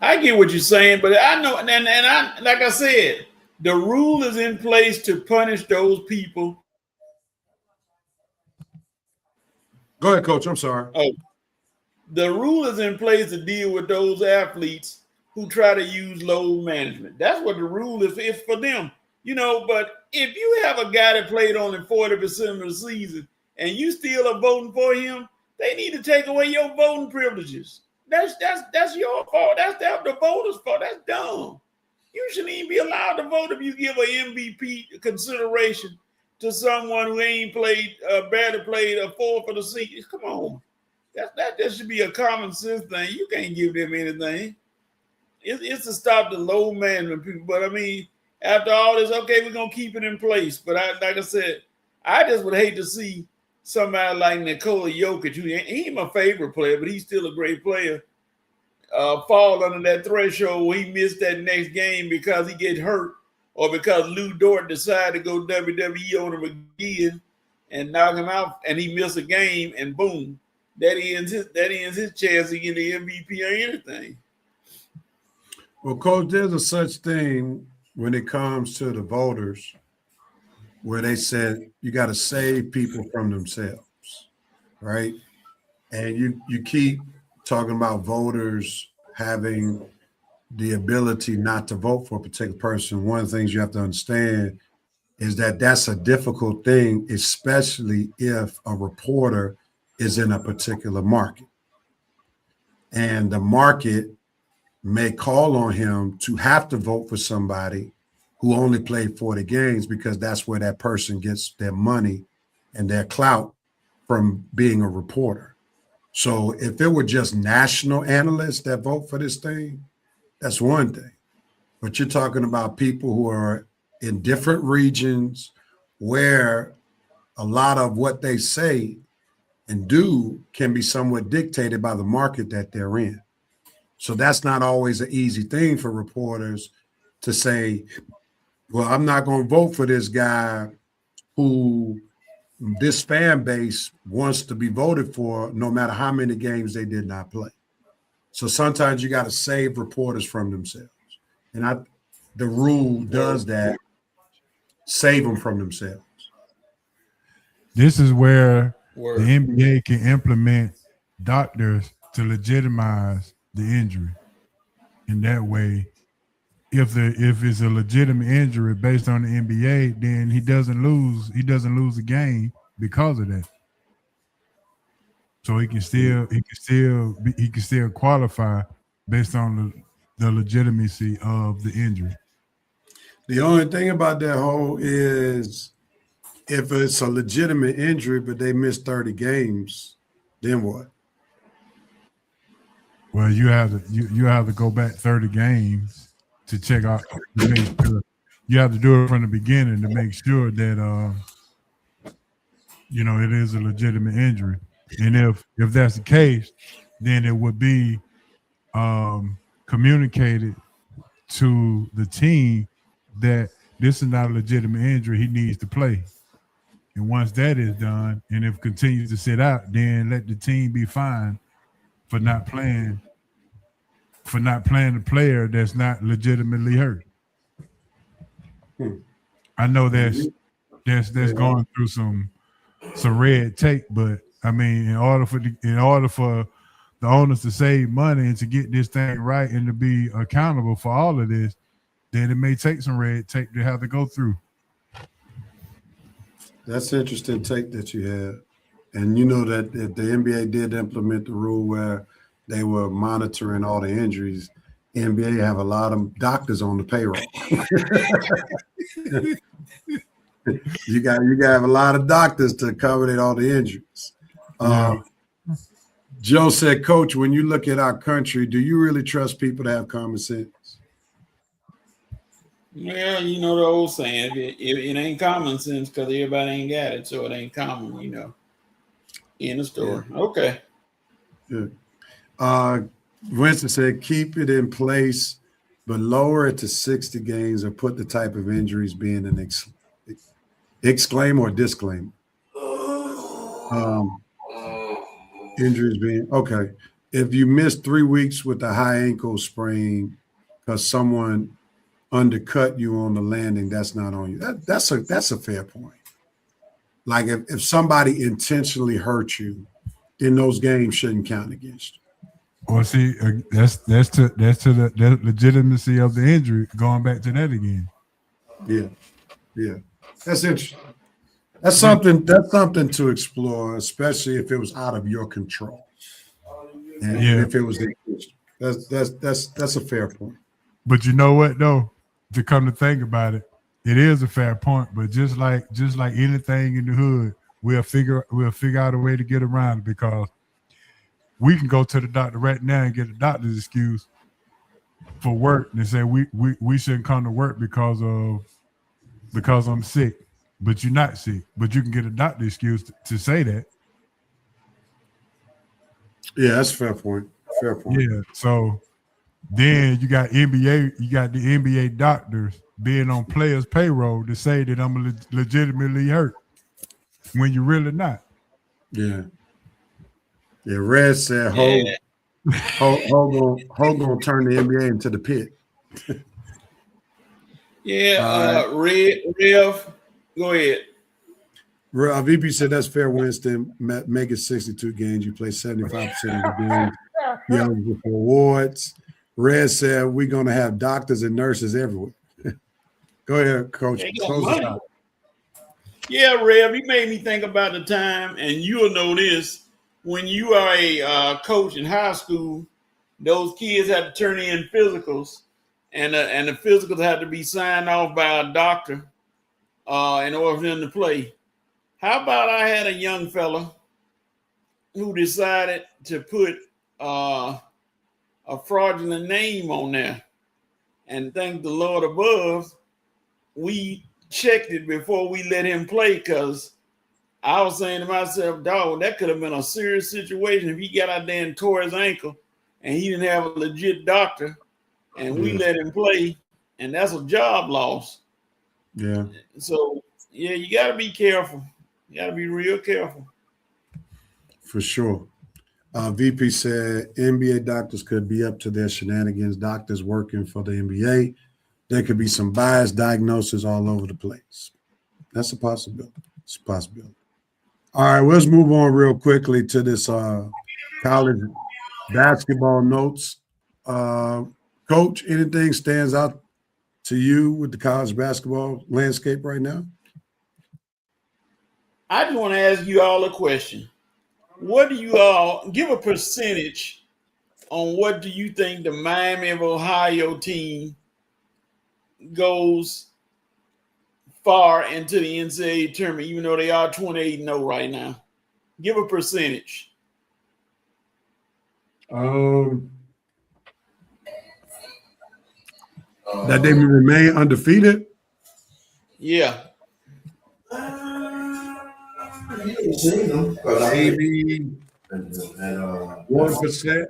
I get what you're saying, but I know, and I like I said, the rule is in place to punish those people. Go ahead, Coach. I'm sorry. Oh, the rule is in place to deal with those athletes who try to use load management. That's what the rule is. It's for them, you know. But if you have a guy that played only 40% of the season and you still are voting for him, they need to take away your voting privileges. That's your fault. That's the voters' fault. That's dumb. You shouldn't even be allowed to vote if you give an MVP consideration to someone who ain't played, barely played a fourth of the season. Come on. That should be a common sense thing. You can't give them anything. It's to stop the low management people. But I mean, after all this, okay, we're gonna keep it in place. But like I said, I just would hate to see somebody like Nikola Jokic, who ain't my favorite player, but he's still a great player, fall under that threshold where he missed that next game because he get hurt or because Lou Dort decided to go WWE on him again and knock him out, and he missed a game, and boom. That ends his chance to get the MVP or anything. Well, Coach, there's a such thing when it comes to the voters where they said you got to save people from themselves, right? And you keep talking about voters having the ability not to vote for a particular person. One of the things you have to understand is that that's a difficult thing, especially if a reporter is in a particular market. And the market may call on him to have to vote for somebody who only played 40 games because that's where that person gets their money and their clout from being a reporter. So if it were just national analysts that vote for this thing, that's one thing. But you're talking about people who are in different regions where a lot of what they say and do can be somewhat dictated by the market that they're in. So that's not always an easy thing for reporters to say, well, I'm not going to vote for this guy who this fan base wants to be voted for no matter how many games they did not play. So sometimes you got to save reporters from themselves. And the rule does that, save them from themselves. This is where the NBA can implement doctors to legitimize the injury. In that way, if it's a legitimate injury based on the NBA, then he doesn't lose a game because of that. So he can still qualify based on the legitimacy of the injury. The only thing about that whole is if it's a legitimate injury, but they missed 30 games, then what? Well, you have to go back 30 games to check out. To make sure. You have to do it from the beginning to make sure that it is a legitimate injury. And if that's the case, then it would be communicated to the team that this is not a legitimate injury. He needs to play. And once that is done, and if it continues to sit out, then let the team be fined for not playing a player that's not legitimately hurt. I know that's going through some red tape, but I mean, in order for the owners to save money and to get this thing right and to be accountable for all of this, then it may take some red tape to have to go through. That's an interesting take that you had. And you know that if the NBA did implement the rule where they were monitoring all the injuries, NBA have a lot of doctors on the payroll. You got to have a lot of doctors to accommodate all the injuries. Joe said, Coach, when you look at our country, do you really trust people to have common sense? Well, you know the old saying, it ain't common sense because everybody ain't got it, so it ain't common, in the story. Yeah. Okay. Good. Winston said, keep it in place, but lower it to 60 games or put the type of injuries being an exclaim or disclaim. Injuries being okay. If you miss 3 weeks with a high ankle sprain because someone undercut you on the landing, that's not on you. That's a fair point. Like if somebody intentionally hurt you, then those games shouldn't count against you. Well, see, that's to the legitimacy of the injury. Going back to that again. Yeah, that's interesting. That's something to explore, especially if it was out of your control. And if it was, that's a fair point. But you know what though? To come to think about it, it is a fair point. But just like anything in the hood, we'll figure out a way to get around it, because we can go to the doctor right now and get a doctor's excuse for work and say we shouldn't come to work because I'm sick. But you're not sick. But you can get a doctor excuse to say that. Yeah, that's a fair point. Fair point. Yeah. So then you got the NBA doctors being on players' payroll to say that I'm legitimately hurt when you're really not. Yeah. Yeah. Red said, Ho gonna turn the NBA into the pit. Rev. Go ahead. VP said that's fair, Winston. Make it 62 games. You play 75% of the games. You're eligible for awards. Red said we're going to have doctors and nurses everywhere. Go ahead, Coach. Yeah, Rev, you made me think about the time, and you'll know this. When you are a coach in high school, those kids have to turn in physicals, and the physicals have to be signed off by a doctor in order for them to play. How about I had a young fella who decided to put a fraudulent name on there, and thank the Lord above, we checked it before we let him play, because I was saying to myself, dog, that could have been a serious situation if he got out there and tore his ankle and he didn't have a legit doctor and we let him play, and that's a job loss. Yeah. So, yeah, you got to be careful. You got to be real careful. For sure. VP said NBA doctors could be up to their shenanigans. Doctors working for the NBA, there could be some biased diagnosis all over the place. That's a possibility. It's a possibility. All right, let's move on real quickly to this college basketball notes. Coach, anything stands out to you with the college basketball landscape right now? I just want to ask you all a question. What do you all give a percentage on what do you think the Miami of Ohio team goes far into the NCAA tournament, even though they are 28-0 right now? Give a percentage. That they remain undefeated? Yeah. Maybe 1%.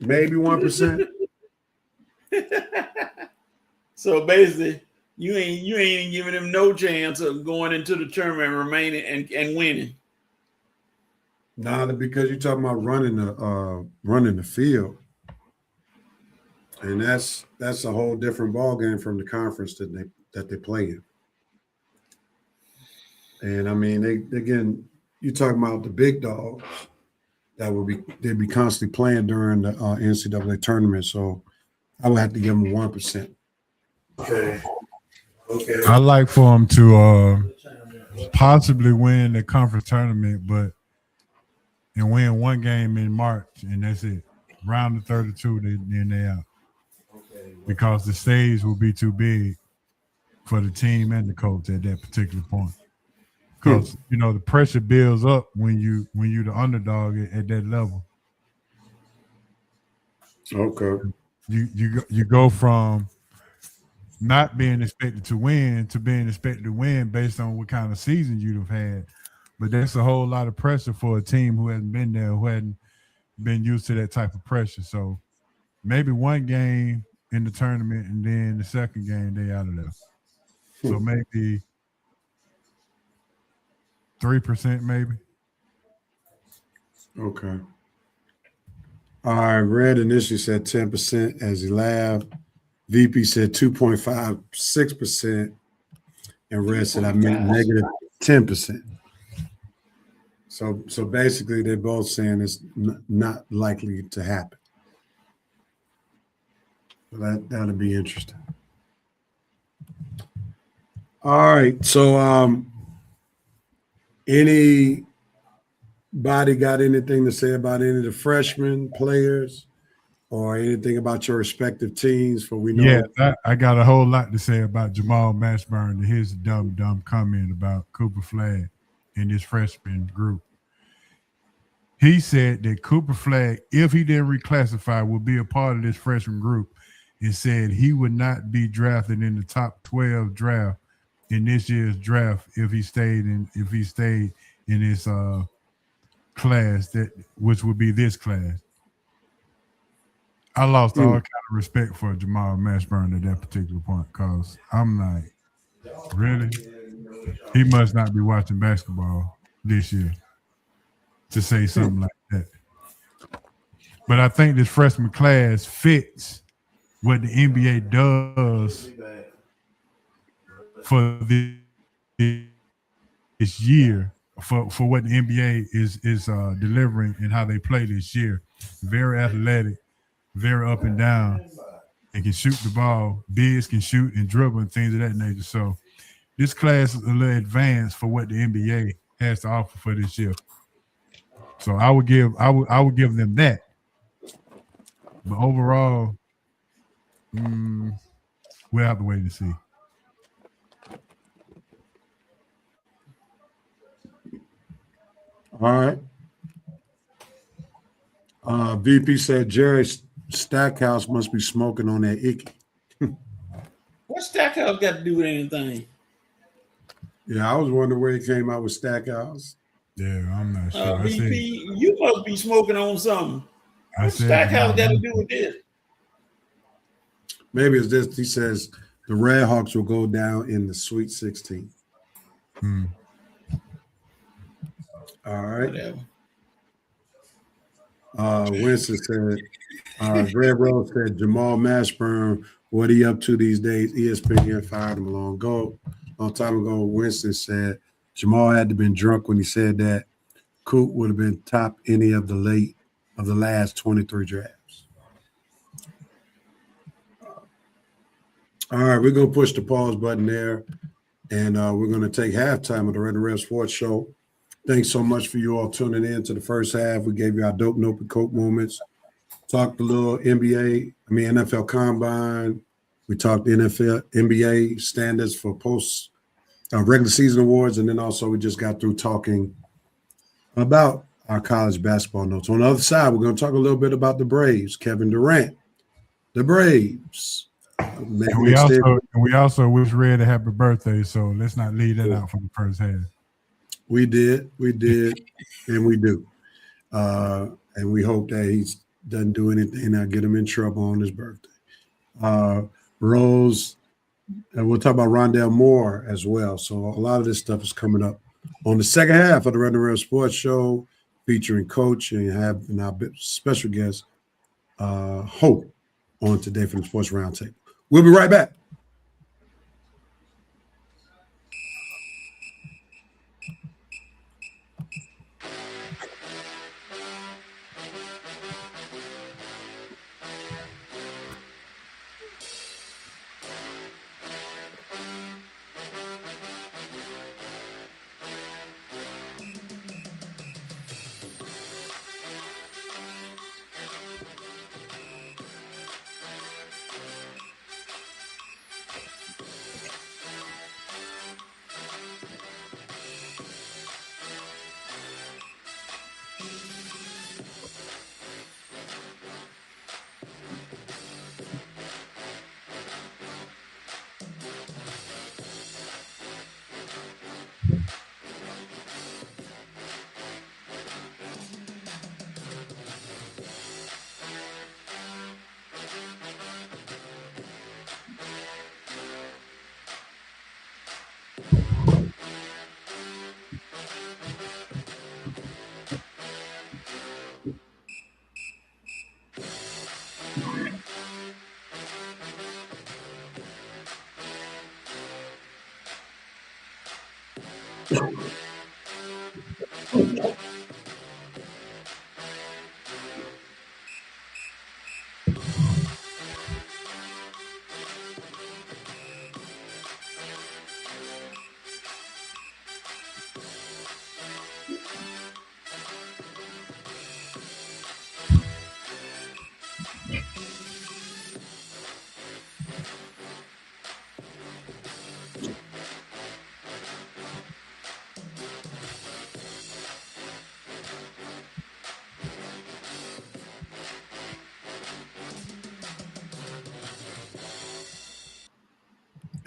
Maybe 1%. So basically, you ain't even giving them no chance of going into the tournament, remaining and winning. Nah, because you're talking about running the field, and that's a whole different ballgame from the conference that they play in. And I mean, you're talking about the big dogs they'd be constantly playing during the NCAA tournament. So I would have to give them 1%. Okay. I like for them to possibly win the conference tournament, and win one game in March, and that's it. Round of 32, then they out. Because the stage will be too big for the team and the coach at that particular point. Because the pressure builds up when you're the underdog at that level. Okay. You go from not being expected to win to being expected to win based on what kind of season you'd have had. But that's a whole lot of pressure for a team who hasn't been there, who hadn't been used to that type of pressure. So maybe one game in the tournament, and then the second game they out of there. So maybe 3%, maybe. Okay. All right. Red initially said 10% as he laughed. VP said 2.56%. And Red said I meant negative 10%. So basically they're both saying it's not likely to happen. So that'll be interesting. All right. So anybody got anything to say about any of the freshman players or anything about your respective teams? For we know, I got a whole lot to say about Jamal Mashburn and his dumb comment about Cooper Flagg and his freshman group. He said that Cooper Flagg, if he didn't reclassify, would be a part of this freshman group, and said he would not be drafted in the top 12 draft in this year's draft if he stayed in his class, that which would be this class. I lost all kind of respect for Jamal Mashburn at that particular point, because I'm like, really? He must not be watching basketball this year to say something like that. But I think this freshman class fits what the NBA does for this year, for what the NBA is delivering and how they play this year. Very athletic, very up and down, and can shoot the ball. Bigs can shoot and dribble and things of that nature. So this class is a little advanced for what the NBA has to offer for this year. So I would give them that. But overall, we'll have to wait and see. all right. VP said Jerry Stackhouse must be smoking on that icky. What Stackhouse got to do with anything? Yeah, I was wondering where he came out with Stackhouse. Yeah, I'm not sure. VP, you must be smoking on something. What Stackhouse got to do with this? Maybe it's this. He says the Red Hawks will go down in the Sweet 16. All right. Whatever. Winston said, Red Rose said, Jamal Mashburn, what he up to these days? ESPN fired him a long time ago. Winston said, Jamal had to been drunk when he said that. Coop would have been top any of the last 23 drafts. All right, we're going to push the pause button there, and we're going to take halftime of the Red and Red Sports Show. Thanks so much for you all tuning in to the first half. We gave you our dope Nope and Coke moments. Talked a little NFL Combine. We talked NBA standards for post regular season awards, and then also we just got through talking about our college basketball notes. On the other side, we're going to talk a little bit about the Braves, Kevin Durant, the Braves. And we also wish Red a happy birthday, so let's not leave that out for the first half. We did, and we do. And we hope that he doesn't do anything that'll get him in trouble on his birthday. Rose, and we'll talk about Rondell Moore as well. So a lot of this stuff is coming up on the second half of the Red and Red Sports Show, featuring Coach and having our special guest, Hope, on today for the Sports Roundtable. We'll be right back.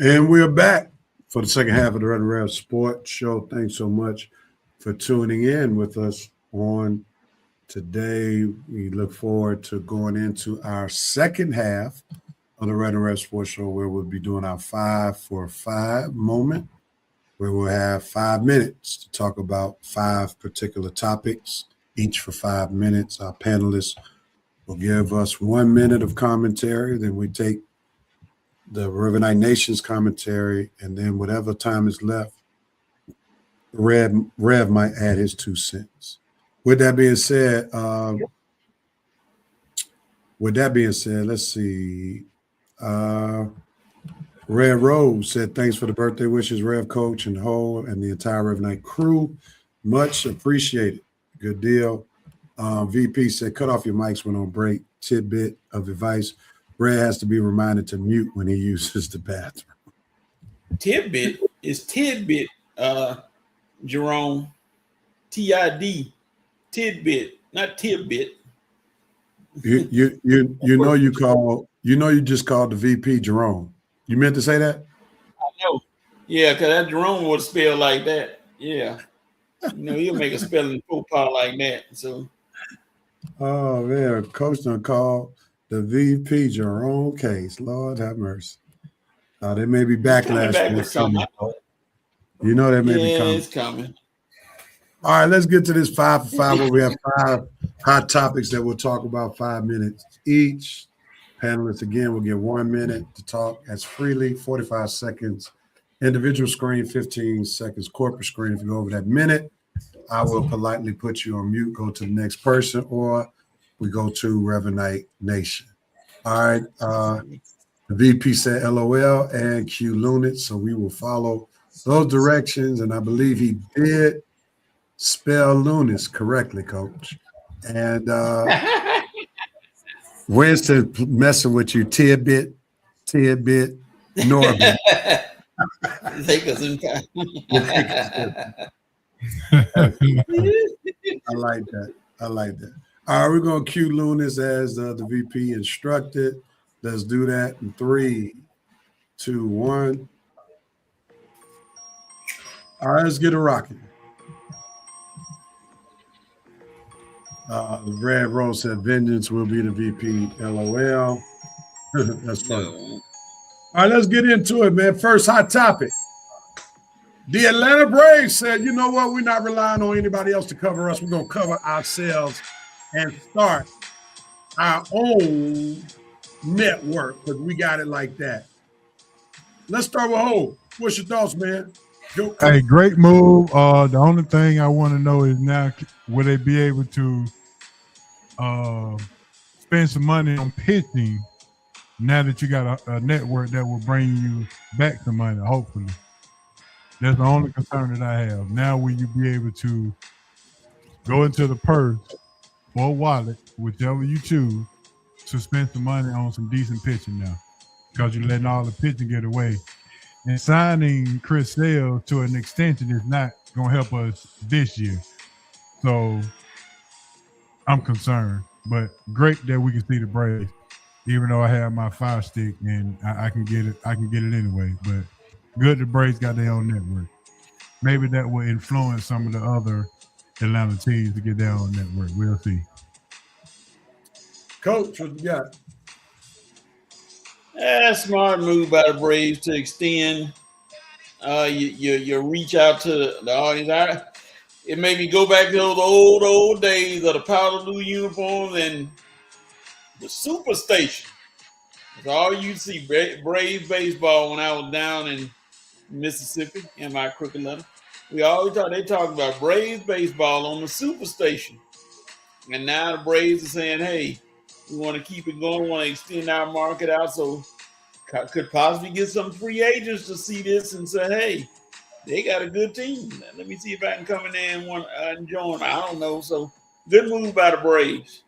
And we're back for the second half of the Red and Rev Sports Show. Thanks so much for tuning in with us on today. We look forward to going into our second half of the Red and Rev Sports Show, where we'll be doing our 5 for 5 moment, where we'll have 5 minutes to talk about 5 particular topics, each for 5 minutes. Our panelists will give us 1 minute of commentary. Then we take the River Night Nation's commentary, and then whatever time is left, Rev might add his 2 cents. With that being said, let's see. Red Rose said, thanks for the birthday wishes, Rev Coach and Ho and the entire Rev Night crew. Much appreciated. Good deal. VP said, cut off your mics when on break. Tidbit of advice. Red has to be reminded to mute when he uses the bathroom. Tidbit is tidbit, Jerome. TID. Tidbit, not tidbit. You just called the VP Jerome. You meant to say that? I know. Yeah, because that Jerome would spell like that. Yeah. He'll make a spelling faux pas like that. So. Oh man, Coach done called the VP Jerome Case. Lord have mercy. There may be backlash. There may be coming. It's coming. All right, let's get to this 5 for 5 where we have 5 hot topics that we'll talk about 5 minutes each. Panelists, again, will get 1 minute to talk as freely, 45 seconds. Individual screen, 15 seconds. Corporate screen, if you go over that minute, I will politely put you on mute, go to the next person, or we go to Reverend Night Nation. All right. The VP said LOL and Q Lunit, so we will follow those directions, and I believe he did spell Lunis correctly, Coach. And Winston messing with you, Tidbit, Norbit. Take us in time. I like that. All right, we're going to cue Lunis as the VP instructed. Let's do that in 3, 2, 1. All right, let's get it rocking. The Red Rose said vengeance will be the VP. LOL. That's funny. All right, let's get into it, man. First hot topic. The Atlanta Braves said, you know what? We're not relying on anybody else to cover us. We're going to cover ourselves and start our own network because we got it like that. Let's start with Ho. What's your thoughts, man? Hey, great move. The only thing I want to know is now, will they be able to spend some money on pitching now that you got a network that will bring you back some money, hopefully? That's the only concern that I have. Now will you be able to go into the purse or wallet, whichever you choose, to spend some money on some decent pitching now? Because you're letting all the pitching get away. And signing Chris Sale to an extension is not going to help us this year. So I'm concerned. But great that we can see the Braves, even though I have my 5 stick and I can get it. I can get it anyway. But good the Braves got their own network. Maybe that will influence some of the other Atlanta teams to get their own network. We'll see. Coach, what you got? Smart move by the Braves to extend your reach out to the audience. It made me go back to those old days of the powder blue uniforms and the Superstation. That's all you see, Braves baseball when I was down in Mississippi in my crooked letter. We always talk about Braves baseball on the Superstation. And now the Braves are saying, hey, we want to keep it going, we want to extend our market out. So could possibly get some free agents to see this and say, hey, they got a good team. Let me see if I can come in there and join. I don't know. So good move by the Braves.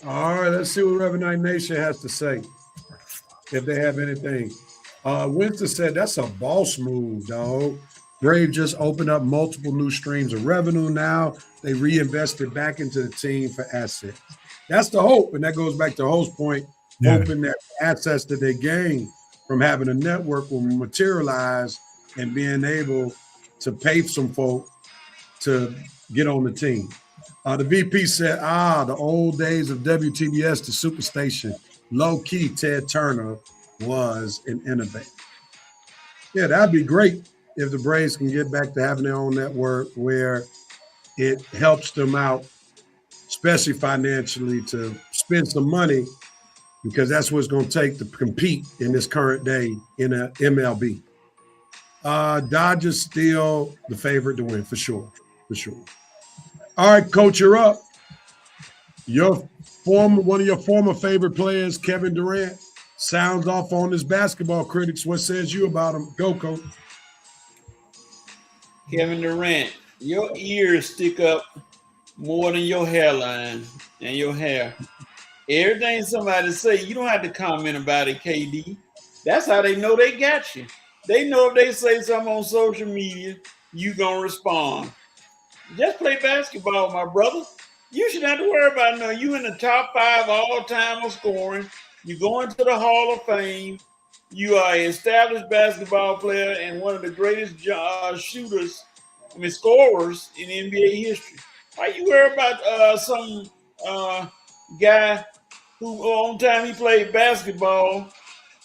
All right, let's see what Reverend Night Nation has to say, if they have anything. Winston said that's a boss move, dog. Brave just opened up multiple new streams of revenue now. They reinvested back into the team for assets. That's the hope, and that goes back to Ho's point, hoping that assets that they gain from having a network will materialize and being able to pay some folk to get on the team. The VP said, the old days of WTBS, the Superstation, low-key Ted Turner was an innovator. Yeah, that'd be great if the Braves can get back to having their own network where it helps them out, especially financially, to spend some money, because that's what it's going to take to compete in this current day in a MLB. Dodgers still the favorite to win, for sure. All right, Coach, you're up. One of your former favorite players, Kevin Durant, sounds off on his basketball critics. What says you about him? Go, Coach. Kevin Durant, your ears stick up more than your hairline and your hair. Everything somebody say, you don't have to comment about it, KD. That's how they know they got you. They know if they say something on social media, you gonna respond. Just play basketball, my brother. You shouldn't have to worry about nothing. You in the top 5 all-time of scoring. You go into the Hall of Fame. You are an established basketball player and one of the greatest scorers in NBA history. Why you worry about some guy who on time he played basketball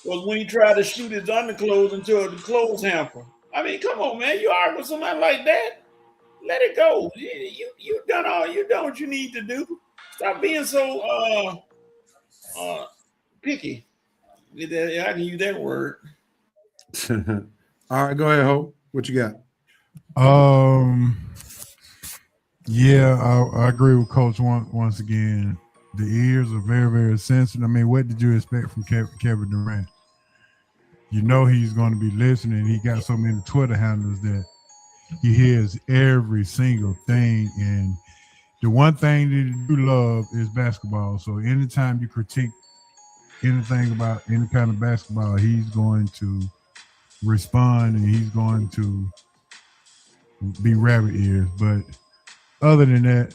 was when he tried to shoot his underclothes into the clothes hamper? I mean, come on, man. You argue with somebody like that? Let it go. You done what you need to do. Stop being so picky. I can use that word. All right, go ahead, Ho. What you got? Yeah, I agree with Coach once again. The ears are very, very sensitive. I mean, what did you expect from Kevin Durant? You know he's going to be listening. He got so many Twitter handles that he hears every single thing. And the one thing that you love is basketball. So anytime you critique anything about any kind of basketball, he's going to respond and he's going to be rabbit ears. But other than that,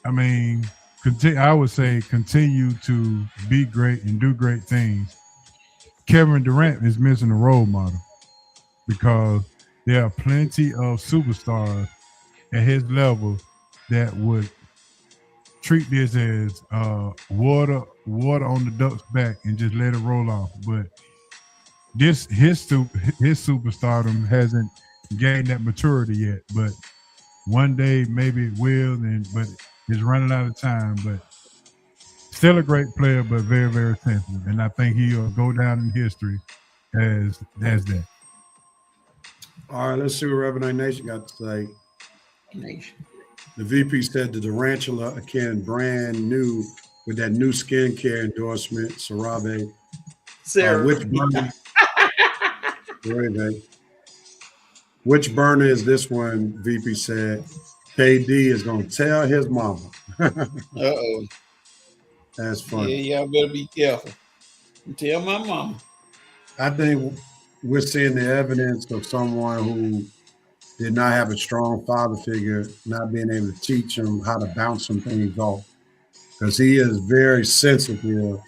I mean, I would say continue to be great and do great things. Kevin Durant is missing a role model because there are plenty of superstars at his level that would treat this as water on the duck's back and just let it roll off. But his superstardom hasn't gained that maturity yet. But one day maybe it will, but it's running out of time. But still a great player, but very, very sensitive. And I think he'll go down in history as that. All right, let's see what Reverend Nation got to say. The VP said the Durantula again, brand new with that new skincare endorsement, CeraVe. Which burner is this one? VP said KD is going to tell his mama. Uh-oh. That's funny. Yeah, y'all better be careful. Tell my mama. I think we're seeing the evidence of someone who did not have a strong father figure, not being able to teach him how to bounce some things off, because he is very sensitive.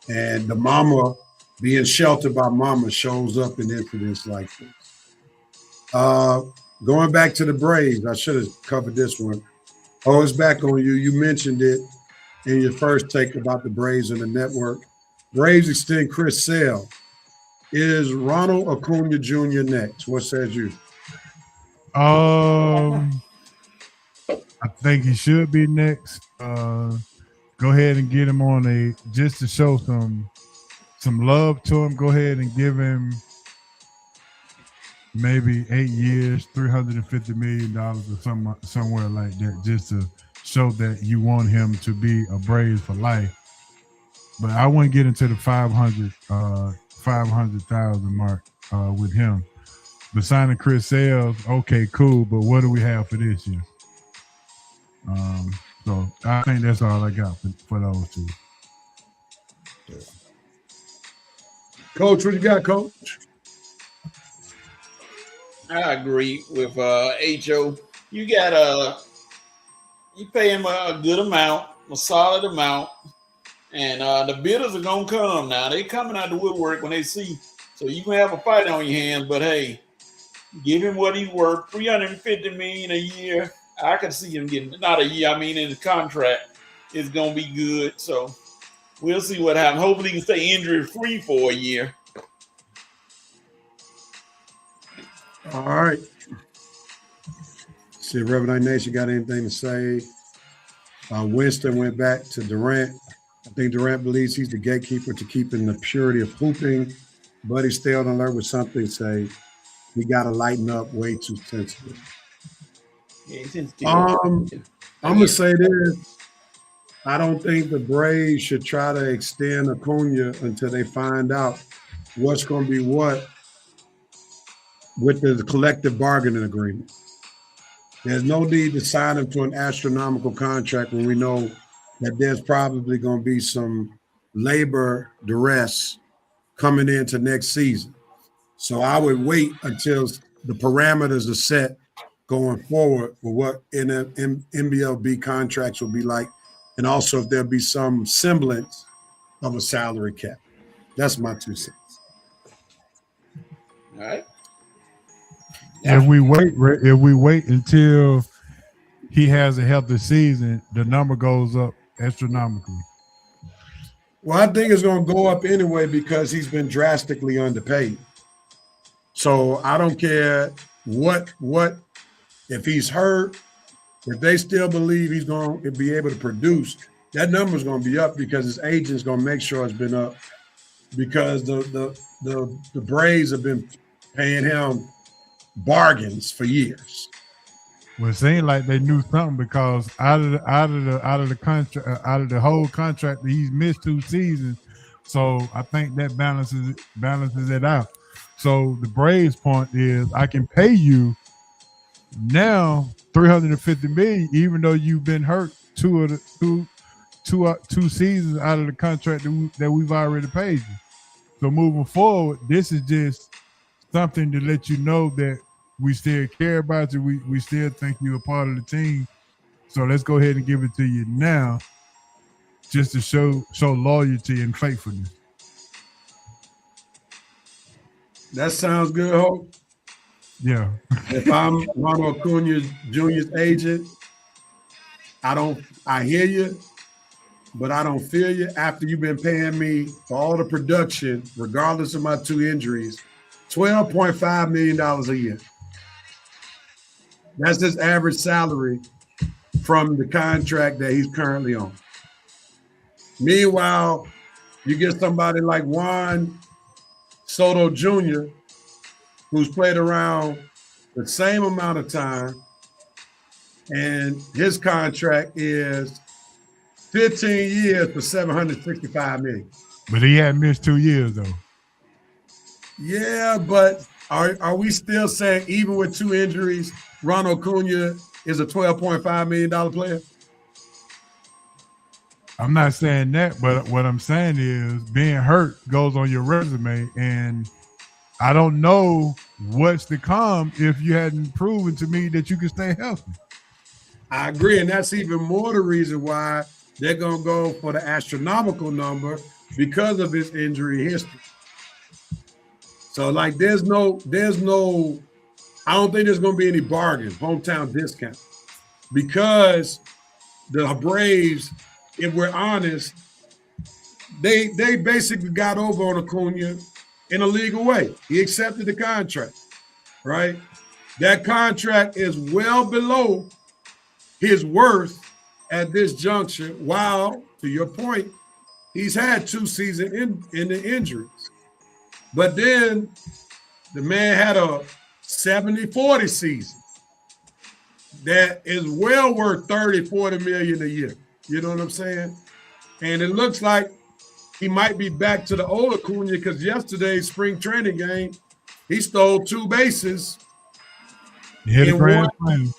And the mama, being sheltered by mama, shows up in incidents like this. Going back to the Braves, I should have covered this one. Oh, it's back on you. You mentioned it in your first take about the Braves and the network. Braves extend Chris Sale. Is Ronald Acuna Jr. next? What says you? I think he should be next. Go ahead and get him on just to show some love to him. Go ahead and give him maybe 8 years, $350 million or somewhere like that, just to show that you want him to be a Braves for life. But I wouldn't get into the 500,000 mark with him. But signing Chris Sales, okay, cool. But what do we have for this year? So I think that's all I got for those two. Coach, what you got, Coach? I agree with HO. You got you pay him a good amount, a solid amount, and the bidders are gonna come now. They coming out the woodwork when they see. So you can have a fight on your hands, but hey, give him what he's worth. $350 million a year. I can see him getting, not a year, I mean in the contract. It's gonna be good. So we'll see what happens. Hopefully he can stay injury free for a year. All right. See if Reverend Nation got anything to say. Winston went back to Durant. I think Durant believes he's the gatekeeper to keeping the purity of hooping. But he's still on alert with something. Say we got to lighten up. Way too sensitive. Yeah, sensitive. I'm gonna say this. I don't think the Braves should try to extend Acuna until they find out what's going to be what with the collective bargaining agreement. There's no need to sign him to an astronomical contract when we know that there's probably going to be some labor duress coming into next season. So I would wait until the parameters are set going forward for what MLB contracts will be like, and also if there'll be some semblance of a salary cap. That's my 2 cents. All right. If we wait until he has a healthy season, the number goes up astronomically. Well, I think it's going to go up anyway because he's been drastically underpaid. So I don't care what if he's hurt, if they still believe he's going to be able to produce, that number is going to be up because his agent's going to make sure it's been up because the Braves have been paying him bargains for years. Well, it seemed like they knew something because out of the contract, out of the whole contract, he's missed 2 seasons. So I think that balances it out. So the Braves' point is, I can pay you now $350 million, even though you've been hurt two seasons out of the contract that we've already paid you. So moving forward, this is just something to let you know that we still care about you. We still think you're a part of the team. So let's go ahead and give it to you now, just to show loyalty and faithfulness. That sounds good, Hope. Yeah. If I'm Ronald Acuna Jr.'s agent, I hear you, but I don't feel you. After you've been paying me for all the production, regardless of my 2 injuries, $12.5 million a year. That's his average salary from the contract that he's currently on. Meanwhile, you get somebody like Juan Soto Jr., who's played around the same amount of time, and his contract is 15 years for $765 million. But he had missed 2 years though. Yeah, but are we still saying even with 2 injuries, Ronald Acuna is a $12.5 million player? I'm not saying that, but what I'm saying is being hurt goes on your resume, and I don't know what's to come if you hadn't proven to me that you can stay healthy. I agree, and that's even more the reason why they're going to go for the astronomical number because of his injury history. So, like, there's no, I don't think there's going to be any bargain, hometown discount, because the Braves, if we're honest, they basically got over on Acuna in a legal way. He accepted the contract, right? That contract is well below his worth at this juncture, while, to your point, he's had 2 seasons in the injuries. But then the man had a 70-40 season that is well worth 30-40 million a year. You know what I'm saying? And it looks like he might be back to the old Acuna because yesterday's spring training game, he stole 2 bases He hit a in grand one slam.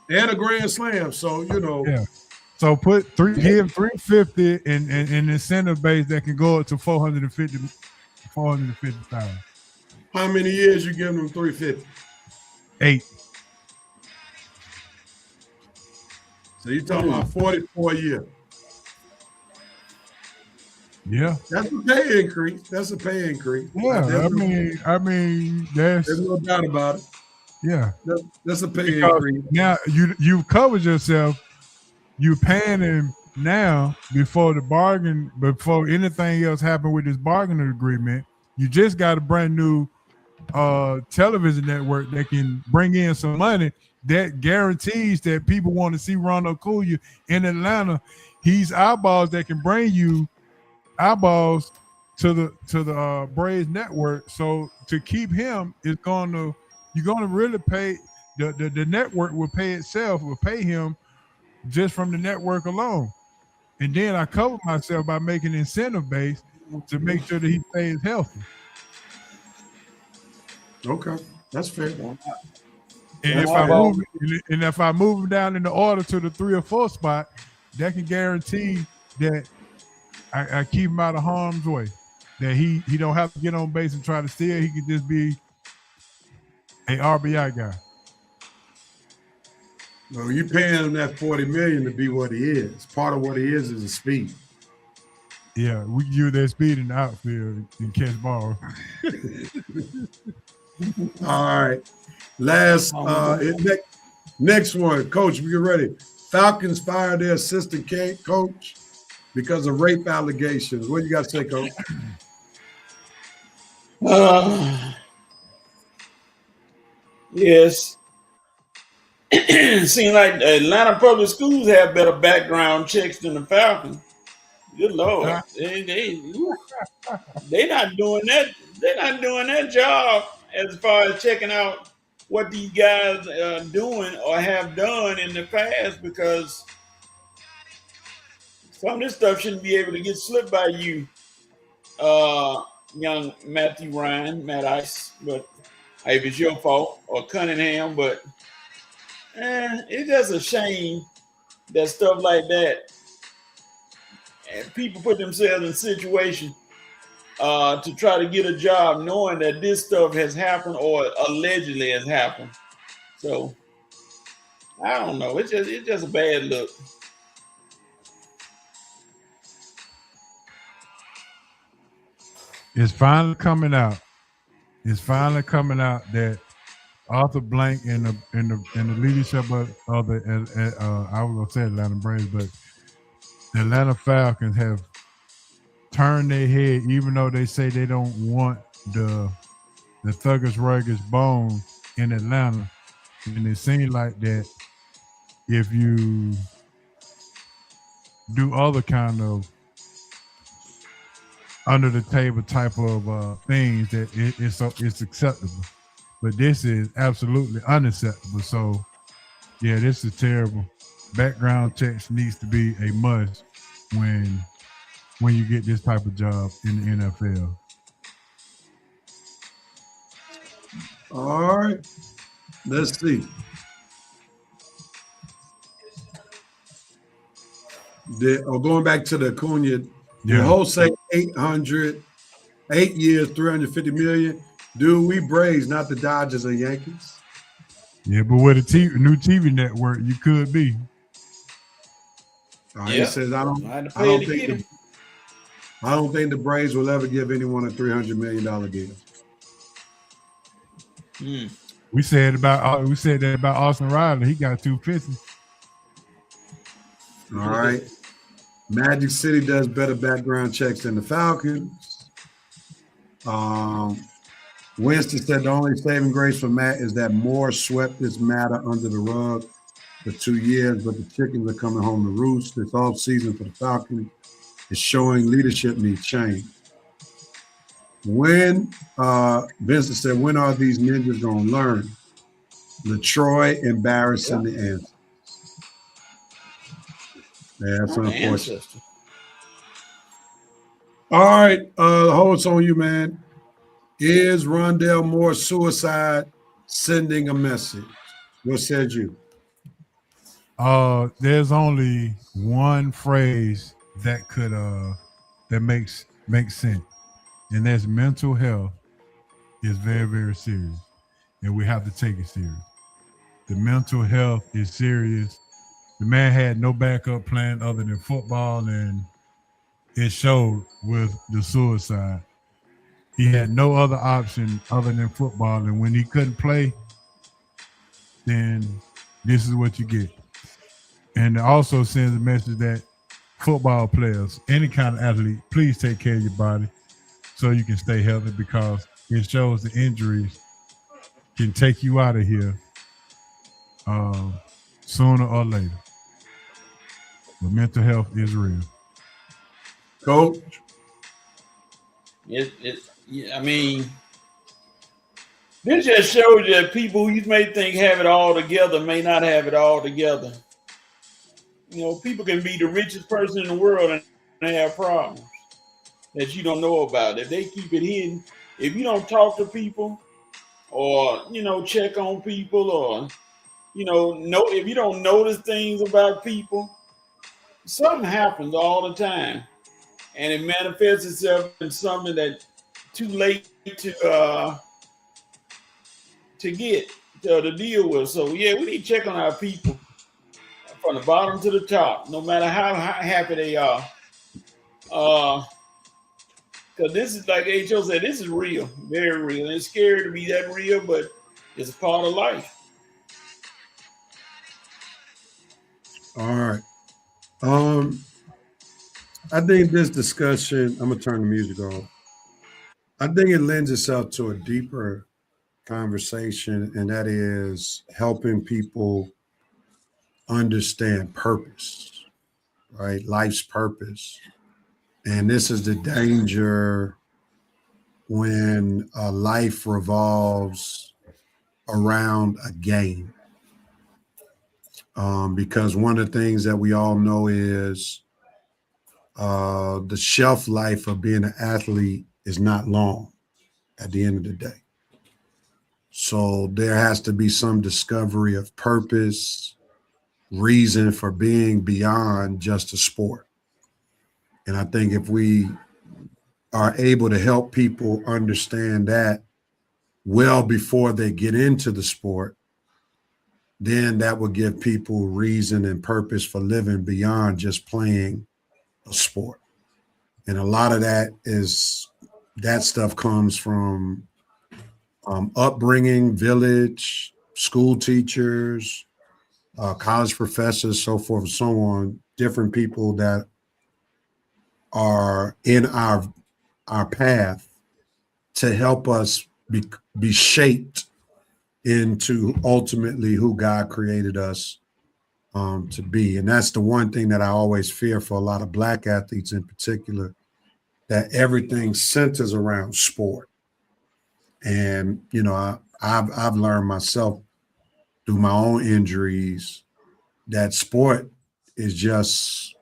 and a grand slam. So, you know, Yeah. So give 350 in incentive base that can go up to 450,000. how many years you giving him 350? 8. So you're talking about 44 a year. Yeah. That's a pay increase. That's a pay increase. Yeah. I mean, There's no doubt about it. yeah. That's a pay Because increase. now you've covered yourself. You're paying him now before anything else happened with this bargaining agreement. You just got a brand new television network that can bring in some money that guarantees that people want to see Ronald Acuna in Atlanta. He's eyeballs that can bring you eyeballs to the Braves network. So to keep him you're gonna really pay the network will pay him just from the network alone. And then I cover myself by making incentive based to make sure that he stays healthy. Okay, that's fair. And if I move him down in the order to the 3 or 4 spot, that can guarantee that I keep him out of harm's way. That he don't have to get on base and try to steal. He can just be a RBI guy. Well, you paying him that 40 million to be what he is. Part of what he is a speed. Yeah, we can use that speed in the outfield and catch balls. All right. Next one, Coach, we get ready. Falcons fired their assistant coach because of rape allegations. What you got to say, Coach? Yes. Seems like Atlanta public schools have better background checks than the Falcons. Good Lord. They not doing that. They're not doing that job as far as checking out what these guys are doing or have done in the past, because some of this stuff shouldn't be able to get slipped by you, young Matthew Ryan, Matt Ice, but if it's your fault, or Cunningham, but it's just a shame that stuff like that, and people put themselves in situations to try to get a job knowing that this stuff has happened or allegedly has happened. So I don't know. It's just a bad look. It's finally coming out. That Arthur Blank and the leadership of the I was gonna say Atlanta Braves, but the Atlanta Falcons have turned their head, even though they say they don't want the Thuggish Ruggish bone in Atlanta. And it seems like that if you do other kind of under the table type of things, that it's acceptable. But this is absolutely unacceptable. So yeah, this is terrible. Background checks needs to be a must when you get this type of job in the NFL. All right. Let's see. Going back to the Acuna, the Jose 8 years, 350 million. Dude, we Braves, not the Dodgers or Yankees. Yeah, but with a new TV network, you could be. He says, I don't think the Braves will ever give anyone a $300 million deal. We said that about Austin Riley. He got 250. All right. Magic City does better background checks than the Falcons. Winston said the only saving grace for Matt is that Moore swept this matter under the rug for 2 years, but the chickens are coming home to roost. This offseason for the Falcons is showing leadership needs change. When Vincent said, when are these ninjas gonna learn? LaTroy embarrassing the answer. Yeah, that's I'm an unfortunate. ancestor. All right, hold on you, man. Is Rondell Moore suicide sending a message? What said you? There's only one phrase that could that makes sense, and that's mental health is very, very serious, and we have to take it serious. The mental health is serious. The man had no backup plan other than football, and it showed with the suicide. He had no other option other than football, and when he couldn't play, then this is what you get. And it also sends a message that football players, any kind of athlete, please take care of your body so you can stay healthy, because it shows the injuries can take you out of here sooner or later. But mental health is real. Coach? I mean, this just shows that people who you may think have it all together may not have it all together. You know, people can be the richest person in the world and they have problems that you don't know about. If they keep it hidden, if you don't talk to people or, you know, check on people or, you know, if you don't notice things about people, something happens all the time. And it manifests itself in something that's too late to deal with. So, yeah, we need to check on our people from the bottom to the top, no matter how happy they are. Because this is, like H.O. said, this is real, very real. And it's scary to be that real, but it's a part of life. All right. I think this discussion, I'm going to turn the music off. I think it lends itself to a deeper conversation, and that is helping people understand purpose, right? Life's purpose. And this is the danger when life revolves around a game. Because one of the things that we all know is the shelf life of being an athlete is not long at the end of the day. So there has to be some discovery of purpose, reason for being beyond just a sport. And I think if we are able to help people understand that well before they get into the sport, then that will give people reason and purpose for living beyond just playing a sport. And a lot of that stuff comes from upbringing, village, school teachers, college professors, so forth and so on, different people that are in our path to help us be shaped into ultimately who God created us to be. And that's the one thing that I always fear for a lot of Black athletes in particular, that everything centers around sport. And, you know, I've learned myself through my own injuries that sport is just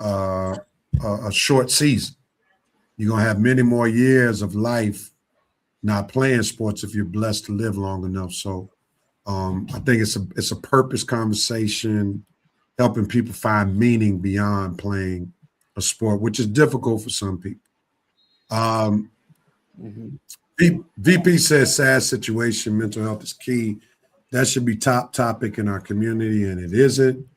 a short season. You're going to have many more years of life not playing sports if you're blessed to live long enough. So I think it's a purpose conversation, helping people find meaning beyond playing a sport, which is difficult for some people. VP says sad situation, mental health is key. That should be top topic in our community, and it isn't.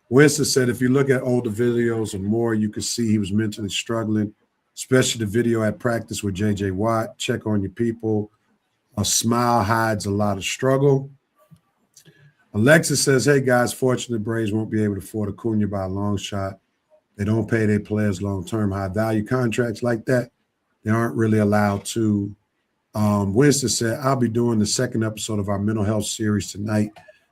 Winston said if you look at older videos or more, you can see he was mentally struggling, especially the video at practice with J.J. Watt. Check on your people. A smile hides a lot of struggle. Alexis says, hey, guys, fortunately, Braves won't be able to afford Acuna by a long shot. They don't pay their players long-term high-value contracts like that. They aren't really allowed to. Winston said, I'll be doing the second episode of our mental health series tonight.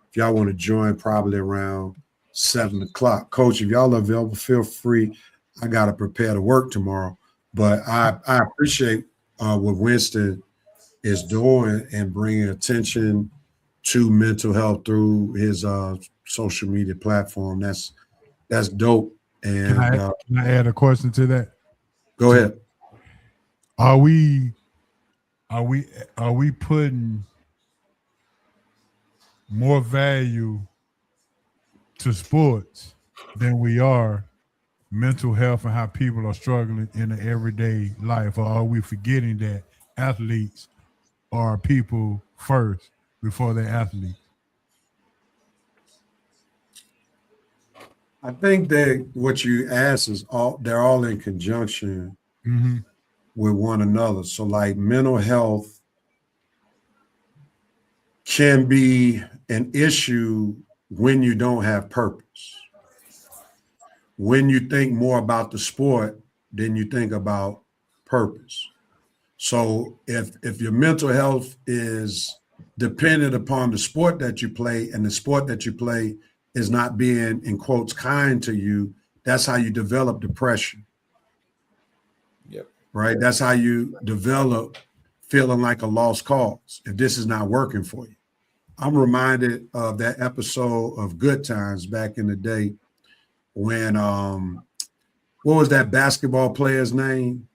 If y'all want to join, probably around 7 o'clock. Coach, if y'all are available, feel free. I got to prepare to work tomorrow. But I appreciate what Winston is doing and bringing attention to mental health through his social media platform. That's dope. And Can I add a question to that? go ahead. Are we putting more value to sports than we are mental health and how people are struggling in the everyday life? Or are we forgetting that athletes are people first before they're athletes? I think that what you asked is they're all in conjunction Mm-hmm. with one another. So like mental health can be an issue when you don't have purpose. When you think more about the sport than you think about purpose. So if your mental health is dependent upon the sport that you play and the sport that you play is not being, in quotes, kind to you, that's how you develop depression. Yep. Right? That's how you develop feeling like a lost cause if this is not working for you. I'm reminded of that episode of Good Times back in the day when what was that basketball player's name?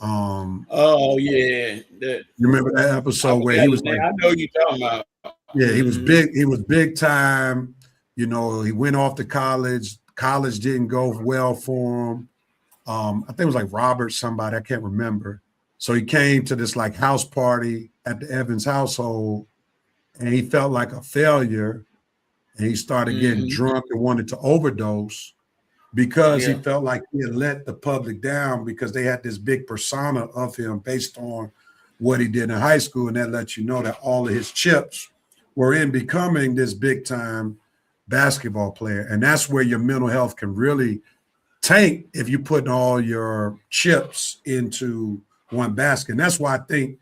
Oh yeah. You remember that episode where he was like, I know you're talking about. yeah, he was big, he was big time. You know, he went off to college. College didn't go well for him. I think it was like Robert somebody, I can't remember. So he came to this like house party at the Evans household and he felt like a failure. And he started getting drunk and wanted to overdose because he felt like he had let the public down because they had this big persona of him based on what he did in high school. And that lets you know that all of his chips were in becoming this big time basketball player. And that's where your mental health can really tank if you put all your chips into one basket. And that's why I think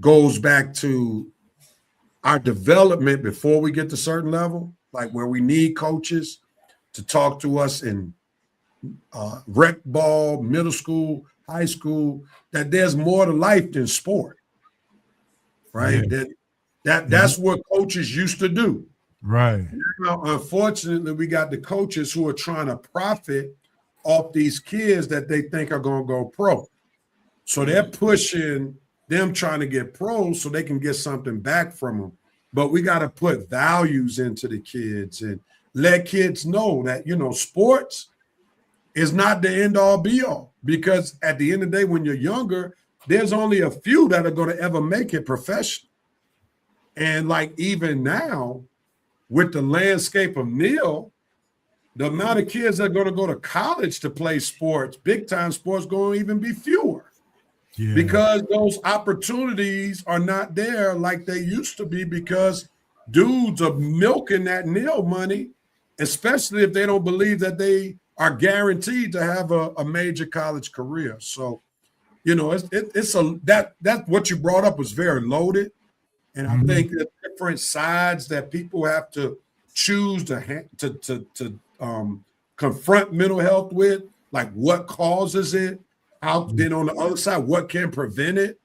goes back to our development before we get to certain level, like where we need coaches to talk to us in rec ball, middle school, high school, that there's more to life than sport, right? That's what coaches used to do. Right. Now, unfortunately, we got the coaches who are trying to profit off these kids that they think are going to go pro. So they're pushing them trying to get pros so they can get something back from them. But we got to put values into the kids and let kids know that, you know, sports is not the end all be all, because at the end of the day, when you're younger, there's only a few that are going to ever make it professional. And like even now, with the landscape of NIL, the amount of kids that are going to go to college to play sports, big time sports, going to even be fewer. Yeah. Because those opportunities are not there like they used to be because dudes are milking that NIL money, especially if they don't believe that they are guaranteed to have a major college career. So, you know, that what you brought up was very loaded. And I think that different sides that people have to choose to confront mental health with, like what causes it, then on the other side, what can prevent it,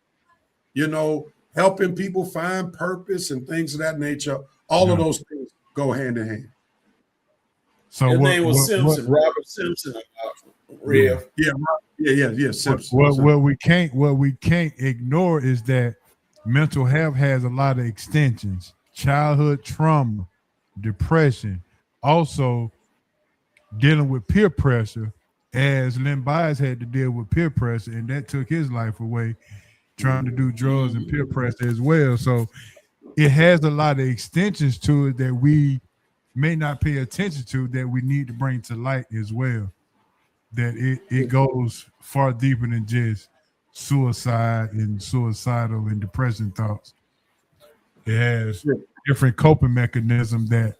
you know, helping people find purpose and things of that nature. All of those things go hand in hand. So his name was Simpson, Robert Simpson. Real. Yeah. Simpson. What we can't ignore is that mental health has a lot of extensions: childhood trauma, depression, also dealing with peer pressure, as Len Bias had to deal with peer pressure, and that took his life away, trying to do drugs and peer pressure as well. So it has a lot of extensions to it that we may not pay attention to, that we need to bring to light as well. That it goes far deeper than just suicide and suicidal and depression thoughts. It has different coping mechanisms that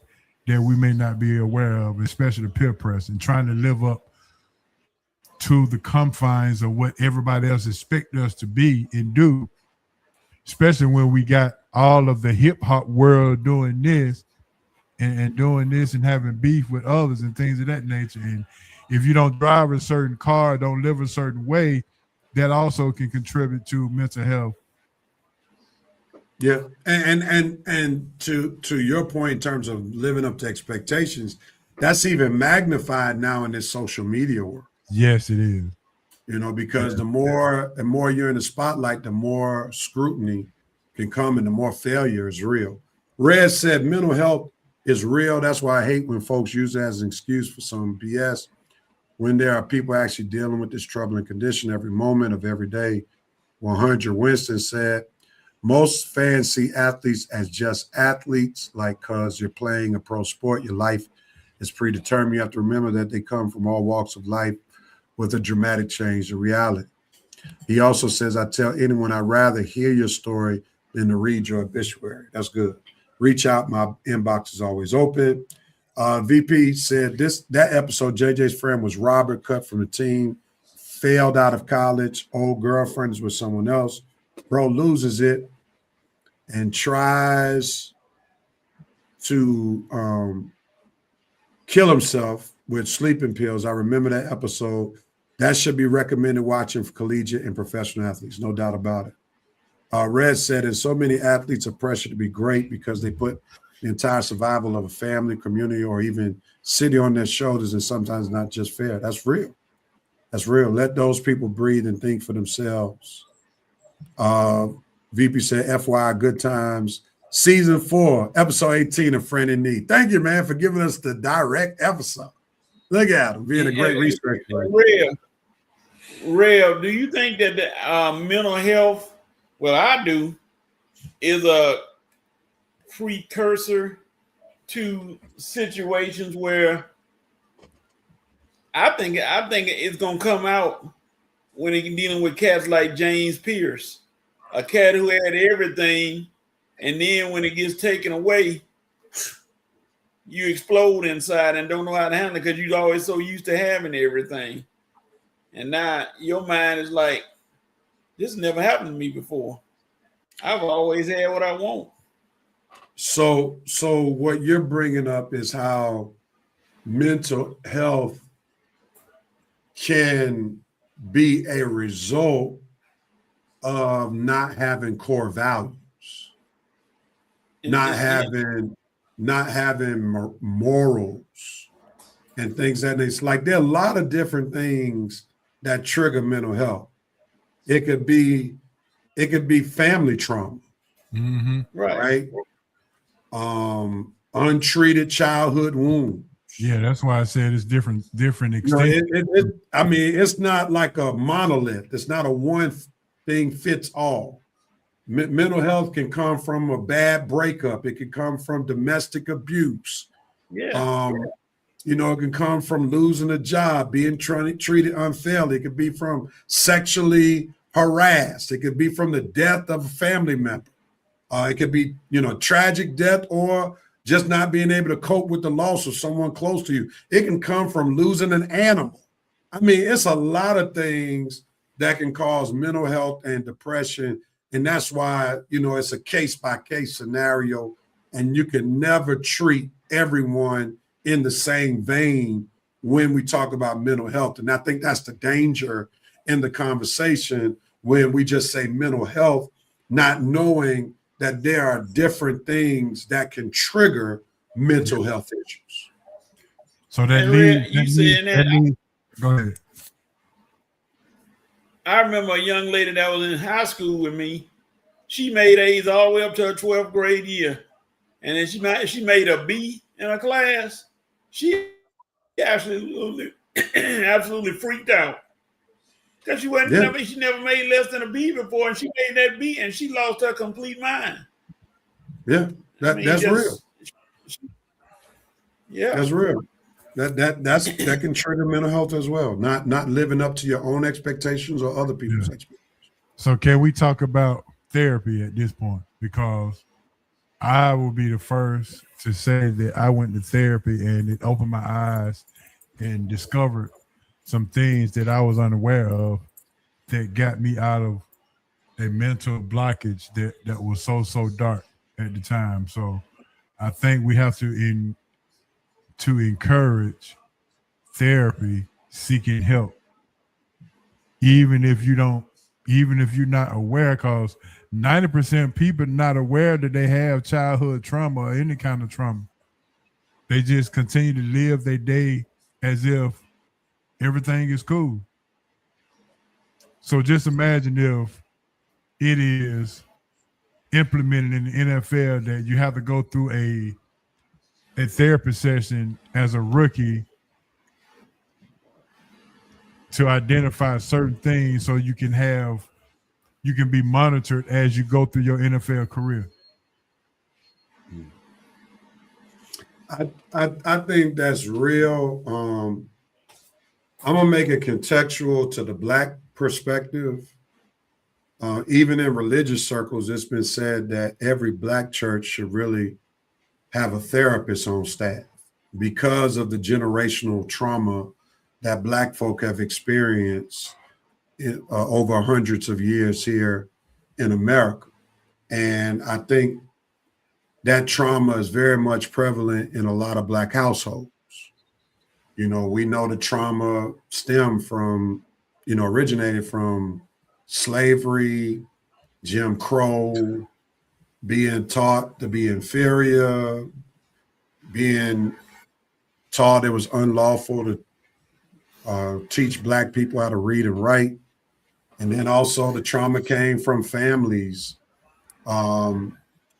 we may not be aware of, especially the peer pressure and trying to live up to the confines of what everybody else expects us to be and do, especially when we got all of the hip hop world doing this and doing this and having beef with others and things of that nature. And if you don't drive a certain car, don't live a certain way, that also can contribute to mental health. Yeah, and to your point in terms of living up to expectations, that's even magnified now in this social media world. Yes, it is. You know, because the more you're in the spotlight, the more scrutiny can come and the more failure is real. Red said mental health is real. That's why I hate when folks use it as an excuse for some BS. When there are people actually dealing with this troubling condition every moment of every day. 100 Winston said, most fans see athletes as just athletes, like because you're playing a pro sport, your life is predetermined. You have to remember that they come from all walks of life with a dramatic change in reality. He also says, I tell anyone I'd rather hear your story than to read your obituary. That's good. Reach out. My inbox is always open. VP said that episode, JJ's friend was Robert, cut from the team, failed out of college, old girlfriend is with someone else. Bro loses it and tries to kill himself with sleeping pills. I remember that episode. That should be recommended watching for collegiate and professional athletes, no doubt about it. Red said, and so many athletes are pressured to be great because they put the entire survival of a family, community, or even city on their shoulders, and sometimes not just fair. That's real. That's real. Let those people breathe and think for themselves. VP said, FYI, good times. Season 4, episode 18 of Friend in Need. Thank you, man, for giving us the direct episode. Look at him, being a great researcher. Real, do you think that the mental health, well, I do, is a precursor to situations where I think it's gonna come out when you're dealing with cats like James Pierce, a cat who had everything, and then when it gets taken away, you explode inside and don't know how to handle it because you're always so used to having everything. And now your mind is like, this never happened to me before. I've always had what I want. So what you're bringing up is how mental health can be a result of not having core values, not having morals and things that it's like there are a lot of different things that trigger mental health. It could be family trauma, right? Untreated childhood wounds. Yeah, that's why I said it's different extent. I mean, it's not like a monolith. It's not a one thing fits all. Mental health can come from a bad breakup. It can come from domestic abuse. Yeah. It can come from losing a job, being treated unfairly. It could be from sexually harassed. It could be from the death of a family member. It could be, tragic death or just not being able to cope with the loss of someone close to you. It can come from losing an animal. I mean, it's a lot of things that can cause mental health and depression. And that's why, it's a case-by-case scenario, and you can never treat everyone in the same vein when we talk about mental health. And I think that's the danger in the conversation when we just say mental health, not knowing that there are different things that can trigger mental health issues. So that leads. Go ahead. I remember a young lady that was in high school with me. She made A's all the way up to her 12th grade year. And then she made a B in her class. She absolutely freaked out. Because she never made less than a B before, and she made that B and she lost her complete mind. Yeah, that's real. Yeah. That's real. That can trigger mental health as well. Not living up to your own expectations or other people's expectations. So can we talk about therapy at this point? Because I will be the first to say that I went to therapy and it opened my eyes and discovered some things that I was unaware of that got me out of a mental blockage that was so dark at the time. So I think we have to encourage therapy, seeking help. even if you're not aware, because 90% of people not aware that they have childhood trauma or any kind of trauma. They just continue to live their day as if everything is cool. So just imagine if it is implemented in the NFL that you have to go through a therapy session as a rookie to identify certain things so you can be monitored as you go through your NFL career. I think that's real. I'm gonna make it contextual to the Black perspective. Even in religious circles, it's been said that every Black church should really have a therapist on staff because of the generational trauma that Black folk have experienced over hundreds of years here in America. And I think that trauma is very much prevalent in a lot of Black households. You know, we know the trauma stemmed from, originated from slavery, Jim Crow, being taught to be inferior, being taught it was unlawful to teach Black people how to read and write. And then also the trauma came from families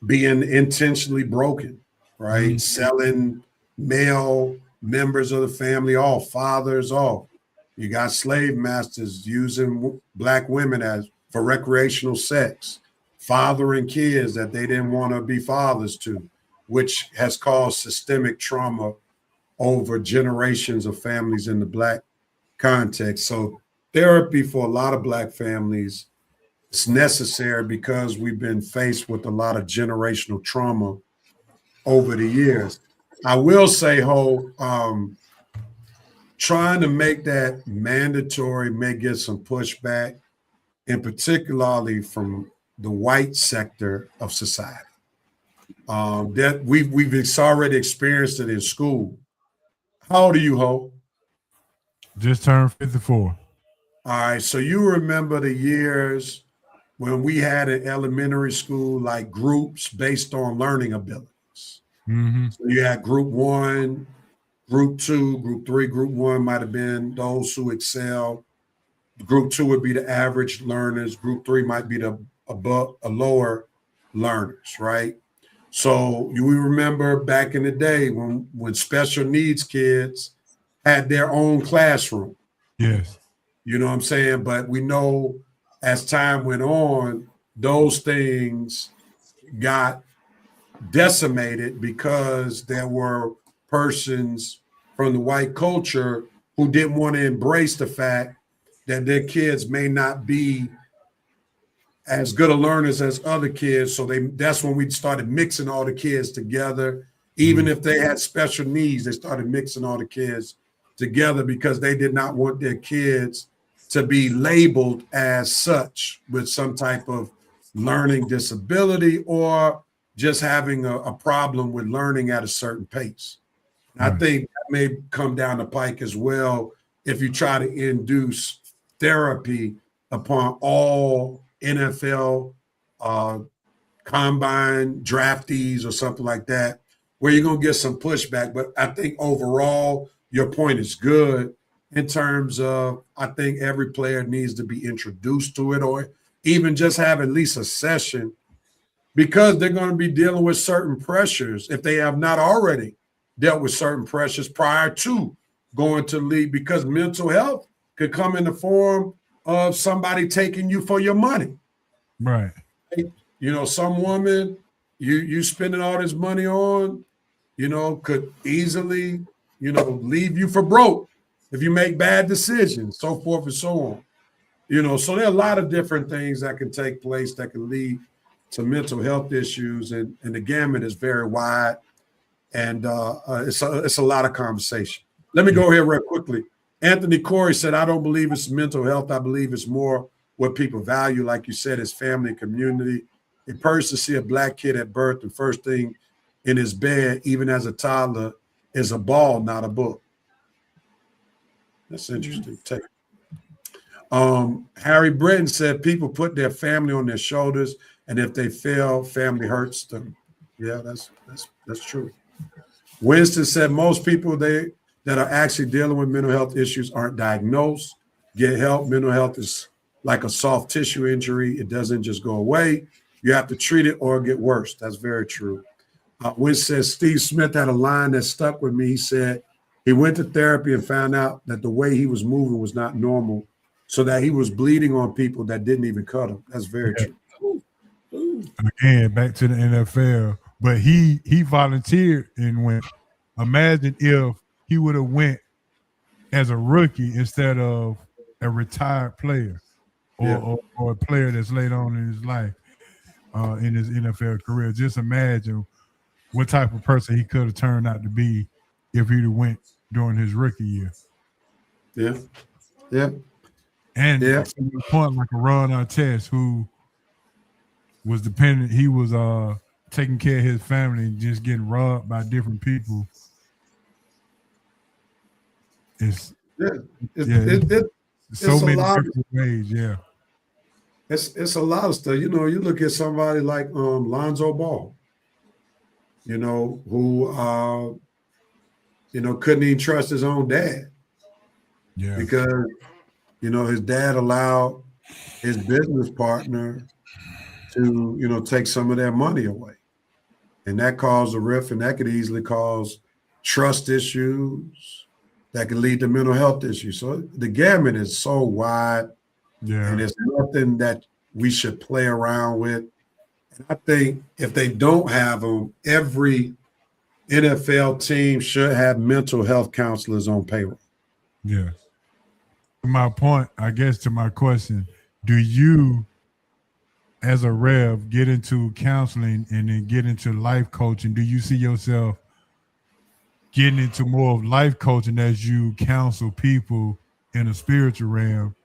being intentionally broken, right? Mm-hmm. Selling male members of the family off, fathers off. You got slave masters using Black women for recreational sex, fathering kids that they didn't want to be fathers to, which has caused systemic trauma over generations of families in the Black context. So therapy for a lot of Black families is necessary because we've been faced with a lot of generational trauma over the years. I will say, trying to make that mandatory may get some pushback, and particularly from the white sector of society. That we've already experienced it in school. How old are you, Ho? Just turned 54. All right, so you remember the years when we had in elementary school like groups based on learning abilities. Mm-hmm. So you had group 1, group 2, group 3. Group 1 might have been those who excel. Group 2 would be the average learners. Group 3 might be the lower learners, right? So we remember back in the day when special needs kids had their own classroom. Yes. You know what I'm saying? But we know as time went on, those things got decimated because there were persons from the white culture who didn't want to embrace the fact that their kids may not be as good of learners as other kids. So that's when we started mixing all the kids together. Even if they had special needs, they started mixing all the kids together because they did not want their kids to be labeled as such with some type of learning disability or just having a problem with learning at a certain pace. I think that may come down the pike as well if you try to induce therapy upon all NFL combine draftees or something like that, where you're going to get some pushback. But I think overall, your point is good in terms of I think every player needs to be introduced to it or even just have at least a session because they're going to be dealing with certain pressures if they have not already dealt with certain pressures prior to going to league, because mental health could come in the form of somebody taking you for your money. Right. You know, some woman you spending all this money on, could easily, leave you for broke if you make bad decisions, so forth and so on. So there are a lot of different things that can take place that can lead to mental health issues, and the gamut is very wide, and it's a lot of conversation. Let me go here real quickly. Anthony Corey said, I don't believe it's mental health. I believe it's more what people value. Like you said, it's family and community. A person see a Black kid at birth, the first thing in his bed, even as a toddler, is a ball, not a book. That's interesting. Take it. Harry Britton said people put their family on their shoulders, and if they fail, family hurts them. Yeah, that's true. Winston said most people that are actually dealing with mental health issues aren't diagnosed. Get help. Mental health is like a soft tissue injury. It doesn't just go away. You have to treat it or get worse. That's very true. Winston says Steve Smith had a line that stuck with me. He said he went to therapy and found out that the way he was moving was not normal, so that he was bleeding on people that didn't even cut him. That's very true. Again, back to the NFL, but he volunteered and went. Imagine if he would have went as a rookie instead of a retired player or a player that's late on in his life, in his NFL career. Just imagine what type of person he could have turned out to be if he'd have went during his rookie year. Yeah. Yeah. And to the point, like a Ron Artest, who was dependent, he was taking care of his family and just getting robbed by different people. It's so many different ways. Yeah, it's a lot of stuff. You know, you look at somebody like Lonzo Ball, you know, who couldn't even trust his own dad. Yeah, because his dad allowed his business partner to take some of their money away, and that caused a rift, and that could easily cause trust issues that can lead to mental health issues. So the gamut is so wide, and it's nothing that we should play around with. And I think if they don't have them, every NFL team should have mental health counselors on payroll. Yeah. My point, I guess, to my question, do you, as a Rev, get into counseling and then get into life coaching? Do you see yourself getting into more of life coaching as you counsel people in a spiritual realm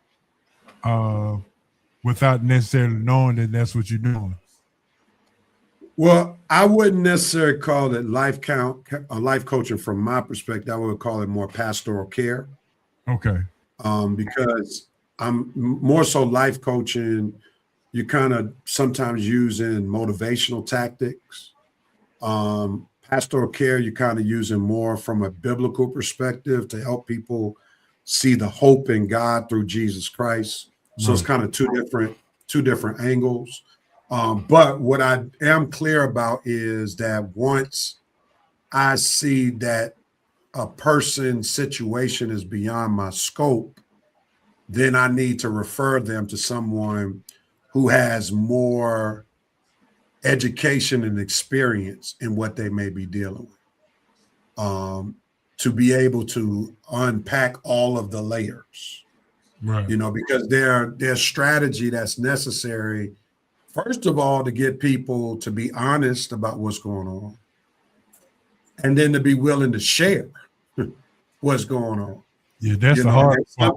without necessarily knowing that that's what you're doing? Well, I wouldn't necessarily call it life coaching from my perspective. I would call it more pastoral care. Okay. Because I'm more so life coaching. You kind of sometimes using motivational tactics. Pastoral care, you're kind of using more from a biblical perspective to help people see the hope in God through Jesus Christ. So it's kind of two different angles. But what I am clear about is that once I see that a person's situation is beyond my scope, then I need to refer them to someone who has more education and experience in what they may be dealing with, to be able to unpack all of the layers, right? Because there's strategy that's necessary, first of all, to get people to be honest about what's going on, and then to be willing to share what's going on. Yeah, that's the hard part.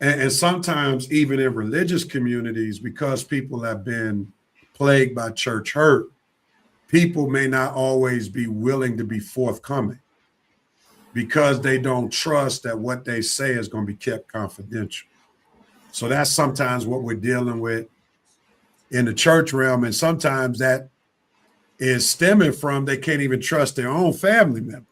And sometimes even in religious communities, because people have been plagued by church hurt, people may not always be willing to be forthcoming because they don't trust that what they say is going to be kept confidential. So that's sometimes what we're dealing with in the church realm. And sometimes that is stemming from they can't even trust their own family members.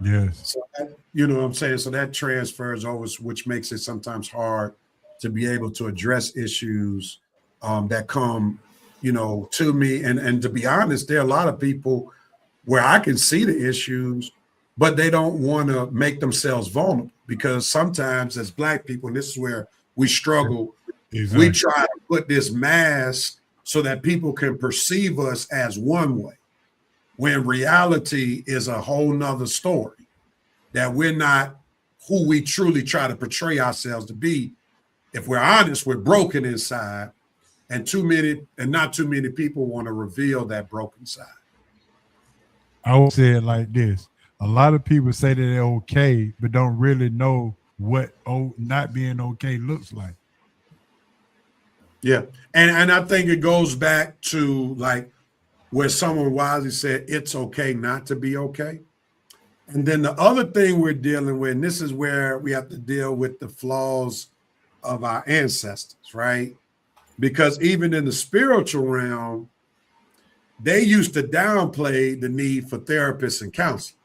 Yes. So that, you know what I'm saying? So that transfers over, which makes it sometimes hard to be able to address issues that come, to me. And to be honest, there are a lot of people where I can see the issues, but they don't want to make themselves vulnerable, because sometimes as Black people, and this is where we struggle, exactly. We try to put this mask so that people can perceive us as one way, when reality is a whole nother story, that we're not who we truly try to portray ourselves to be. If we're honest, we're broken inside, and not too many people want to reveal that broken side. I would say it like this. A lot of people say that they're okay, but don't really know what not being okay looks like. Yeah. And I think it goes back to like where someone wisely said, it's okay not to be okay. And then the other thing we're dealing with, and this is where we have to deal with the flaws of our ancestors, right? Because even in the spiritual realm, they used to downplay the need for therapists and counseling.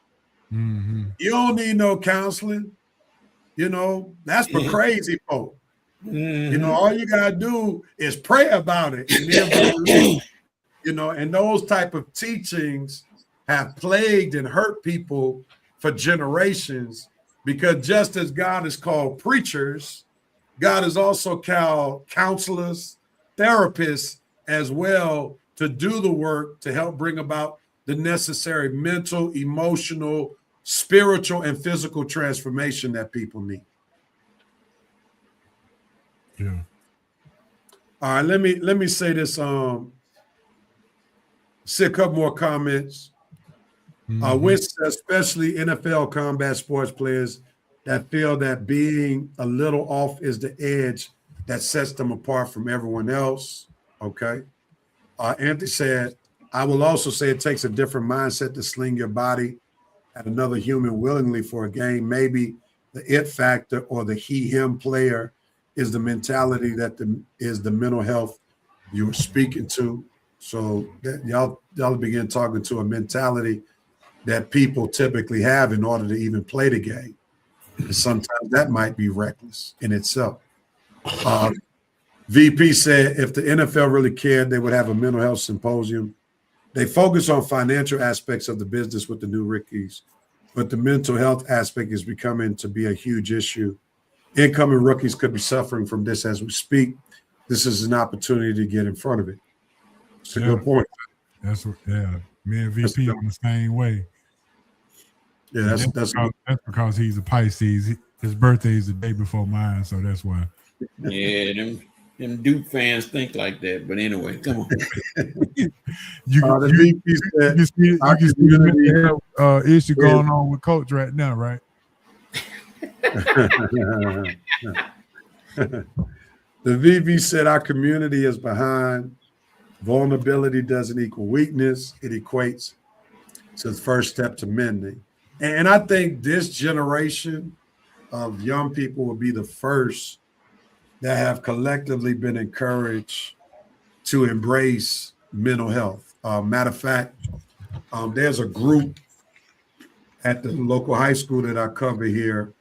Mm-hmm. You don't need no counseling. You know, that's for crazy folk. You know, all you gotta do is pray about it. And then, you know, and those type of teachings have plagued and hurt people for generations, because just as God is called preachers, God is also called counselors, therapists as well, to do the work to help bring about the necessary mental, emotional, spiritual, and physical transformation that people need. Yeah. All right, let me say this. See a couple more comments. Winston, especially NFL combat sports players that feel that being a little off is the edge that sets them apart from everyone else. Okay. Anthony said, I will also say it takes a different mindset to sling your body at another human willingly for a game. Maybe the it factor or the he-him player is the mentality that is the mental health you were speaking to. So that y'all begin talking to a mentality that people typically have in order to even play the game. And sometimes that might be reckless in itself. VP said if the NFL really cared, they would have a mental health symposium. They focus on financial aspects of the business with the new rookies, but the mental health aspect is becoming to be a huge issue. Incoming rookies could be suffering from this as we speak. This is an opportunity to get in front of it. It's a good point. That's what, me and VP on the same way. Yeah, that's because he's a Pisces. His birthday is the day before mine, so that's why. Yeah, them Duke fans think like that. But anyway, come on. You can see the issue going on with Coach right now, right? The VV said our community is behind. Vulnerability doesn't equal weakness. It equates to the first step to mending. And I think this generation of young people will be the first that have collectively been encouraged to embrace mental health. Matter of fact, there's a group at the local high school that I cover here,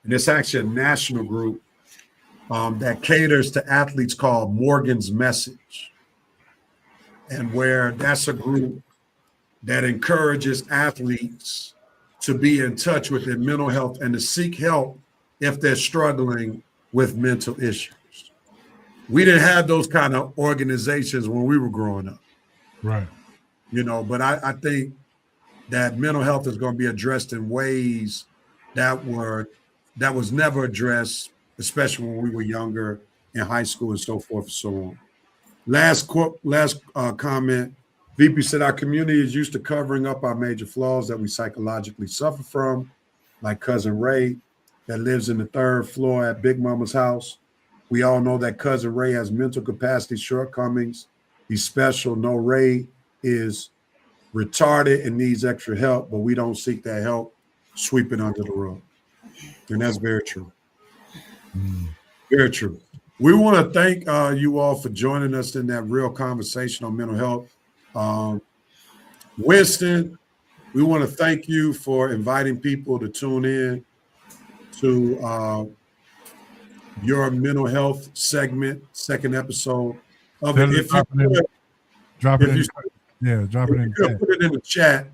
and it's actually a national group that caters to athletes called Morgan's Message. And where that's a group that encourages athletes to be in touch with their mental health and to seek help if they're struggling with mental issues. We didn't have those kind of organizations when we were growing up. Right. You know, but I think that mental health is going to be addressed in ways that was never addressed, especially when we were younger in high school and so forth and so on. Last comment. VP said our community is used to covering up our major flaws that we psychologically suffer from, like Cousin Ray that lives in the third floor at Big Mama's house. We all know that Cousin Ray has mental capacity shortcomings. He's special. No, Ray is retarded and needs extra help, but we don't seek that help, sweep it under the rug. And that's very true. Very true. We want to thank you all for joining us in that real conversation on mental health. Winston, we want to thank you for inviting people to tune in to your mental health segment, second episode of it. If you drop it in put it in the chat,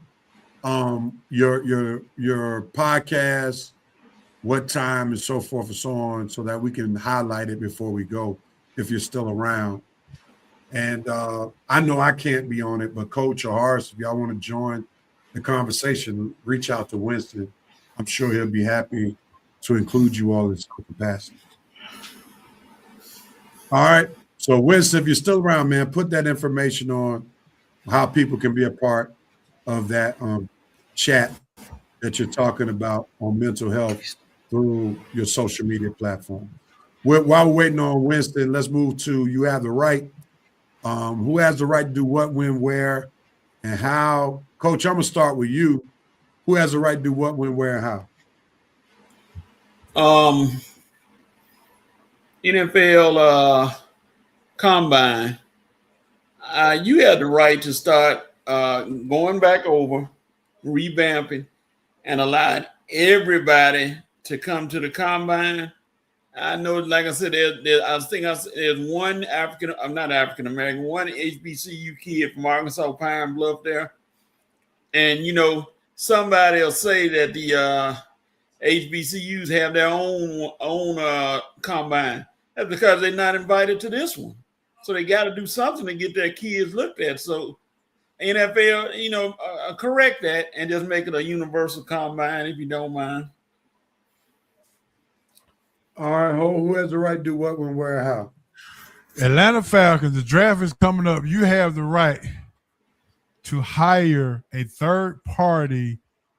your podcast, what time and so forth and so on, so that we can highlight it before we go, if you're still around. And I know I can't be on it, but Coach or Horace, if y'all want to join the conversation, reach out to Winston. I'm sure he'll be happy to include you all in some capacity. All right. So Winston, if you're still around, man, put that information on how people can be a part of that chat that you're talking about on mental health through your social media platform. While we're waiting on Winston, let's move to You Have the Right. Who has the right to do what, when, where, and how? Coach, I'm going to start with you. Who has the right to do what, when, where, and how? NFL combine. You have the right to start going back over, revamping, and allowing everybody to come to the combine. I know, like I said, there's one one HBCU kid from Arkansas Pine Bluff there, and somebody will say that the HBCUs have their own combine. That's because they're not invited to this one, so they got to do something to get their kids looked at. So NFL, correct that and just make it a universal combine if you don't mind. All right, who has the right to do what, when, where, and how? Atlanta Falcons, the draft is coming up. You have the right to hire a third-party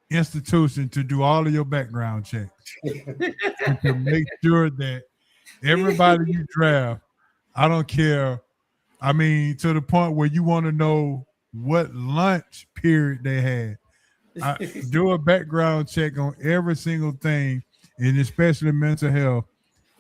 institution to do all of your background checks and to make sure that everybody you draft, I don't care, to the point where you want to know what lunch period they had. Do a background check on every single thing, and especially mental health,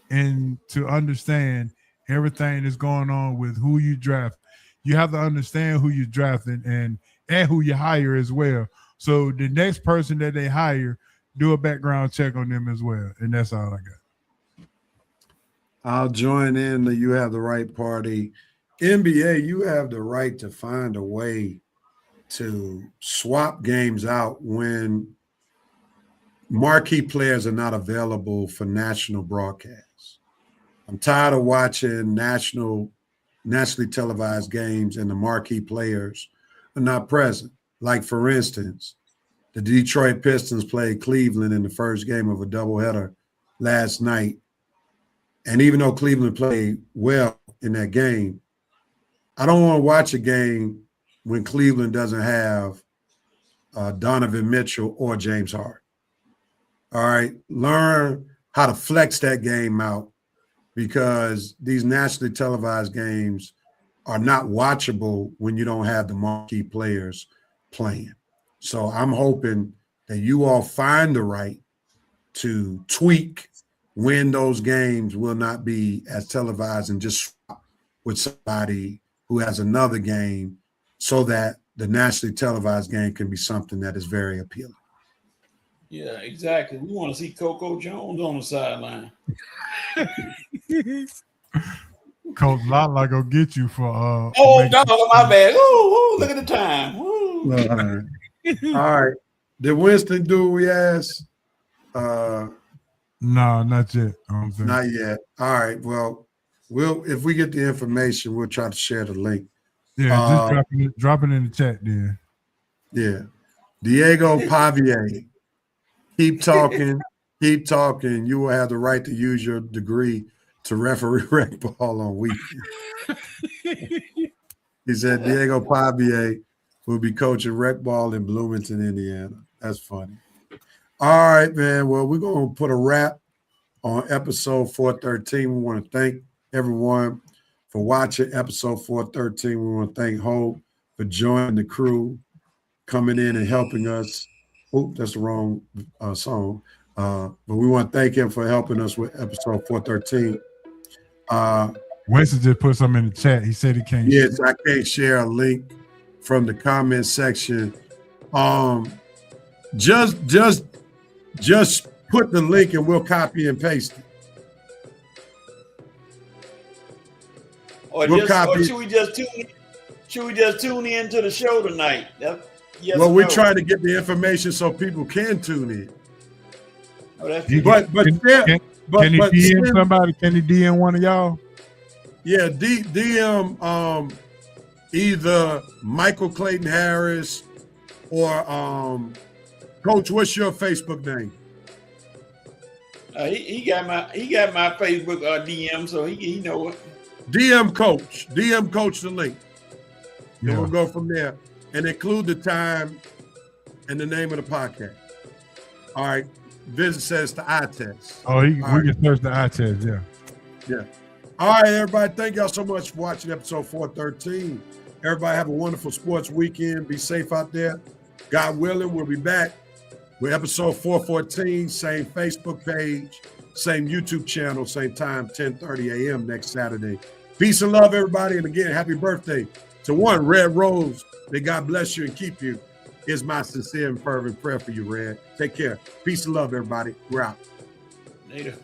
and to understand everything that's going on with who you draft. You have to understand who you're drafting and who you hire as well. So the next person that they hire, do a background check on them as well. And that's all I got. I'll join in the You Have the Right party. NBA, you have the right to find a way to swap games out when marquee players are not available for national broadcasts. I'm tired of watching nationally televised games and the marquee players are not present. Like, for instance, the Detroit Pistons played Cleveland in the first game of a doubleheader last night. And even though Cleveland played well in that game, I don't want to watch a game when Cleveland doesn't have Donovan Mitchell or James Harden. All right, learn how to flex that game out, because these nationally televised games are not watchable when you don't have the marquee players playing. So I'm hoping that you all find the right to tweak when those games will not be as televised and just swap with somebody who has another game so that the nationally televised game can be something that is very appealing. Yeah, exactly. We want to see Coco Jones on the sideline. Coach Lala go get you for oh, dog, my bad. Ooh, look at the time. All right. Did Winston do what we asked? No, not yet. Not yet. All right. Well, if we get the information, we'll try to share the link. Yeah, just drop it in the chat there. Yeah. Diego Pavier. Keep talking. Keep talking. You will have the right to use your degree to referee rec ball on weekends. He said Diego Pavier will be coaching rec ball in Bloomington, Indiana. That's funny. All right, man. Well, we're going to put a wrap on episode 413. We want to thank everyone for watching episode 413. We want to thank Hope for joining the crew, coming in and helping us. Oh, that's the wrong song. But we want to thank him for helping us with episode 413. Winston just put something in the chat. He said he can't. Yes, I can't share a link from the comment section. Just put the link and we'll copy and paste it. Or should we just tune in to the show tonight? Yes, well, we're trying to get the information so people can tune in. Oh, that's Can he DM somebody? Can he DM one of y'all? Yeah, DM either Michael Clayton Harris or Coach. What's your Facebook name? He got my Facebook DM, so he know it. DM Coach the link. Yeah. And we'll go from there and include the time and the name of the podcast. All right. Visit says the eye test. Oh, we can search the eye test, yeah. Yeah. All right, everybody. Thank y'all so much for watching episode 413. Everybody have a wonderful sports weekend. Be safe out there. God willing, we'll be back We're episode 414, same Facebook page, same YouTube channel, same time, 10:30 a.m. next Saturday. Peace and love, everybody. And again, happy birthday to one Red Rose. May God bless you and keep you. Is my sincere and fervent prayer for you, Red. Take care. Peace and love, everybody. We're out. Later.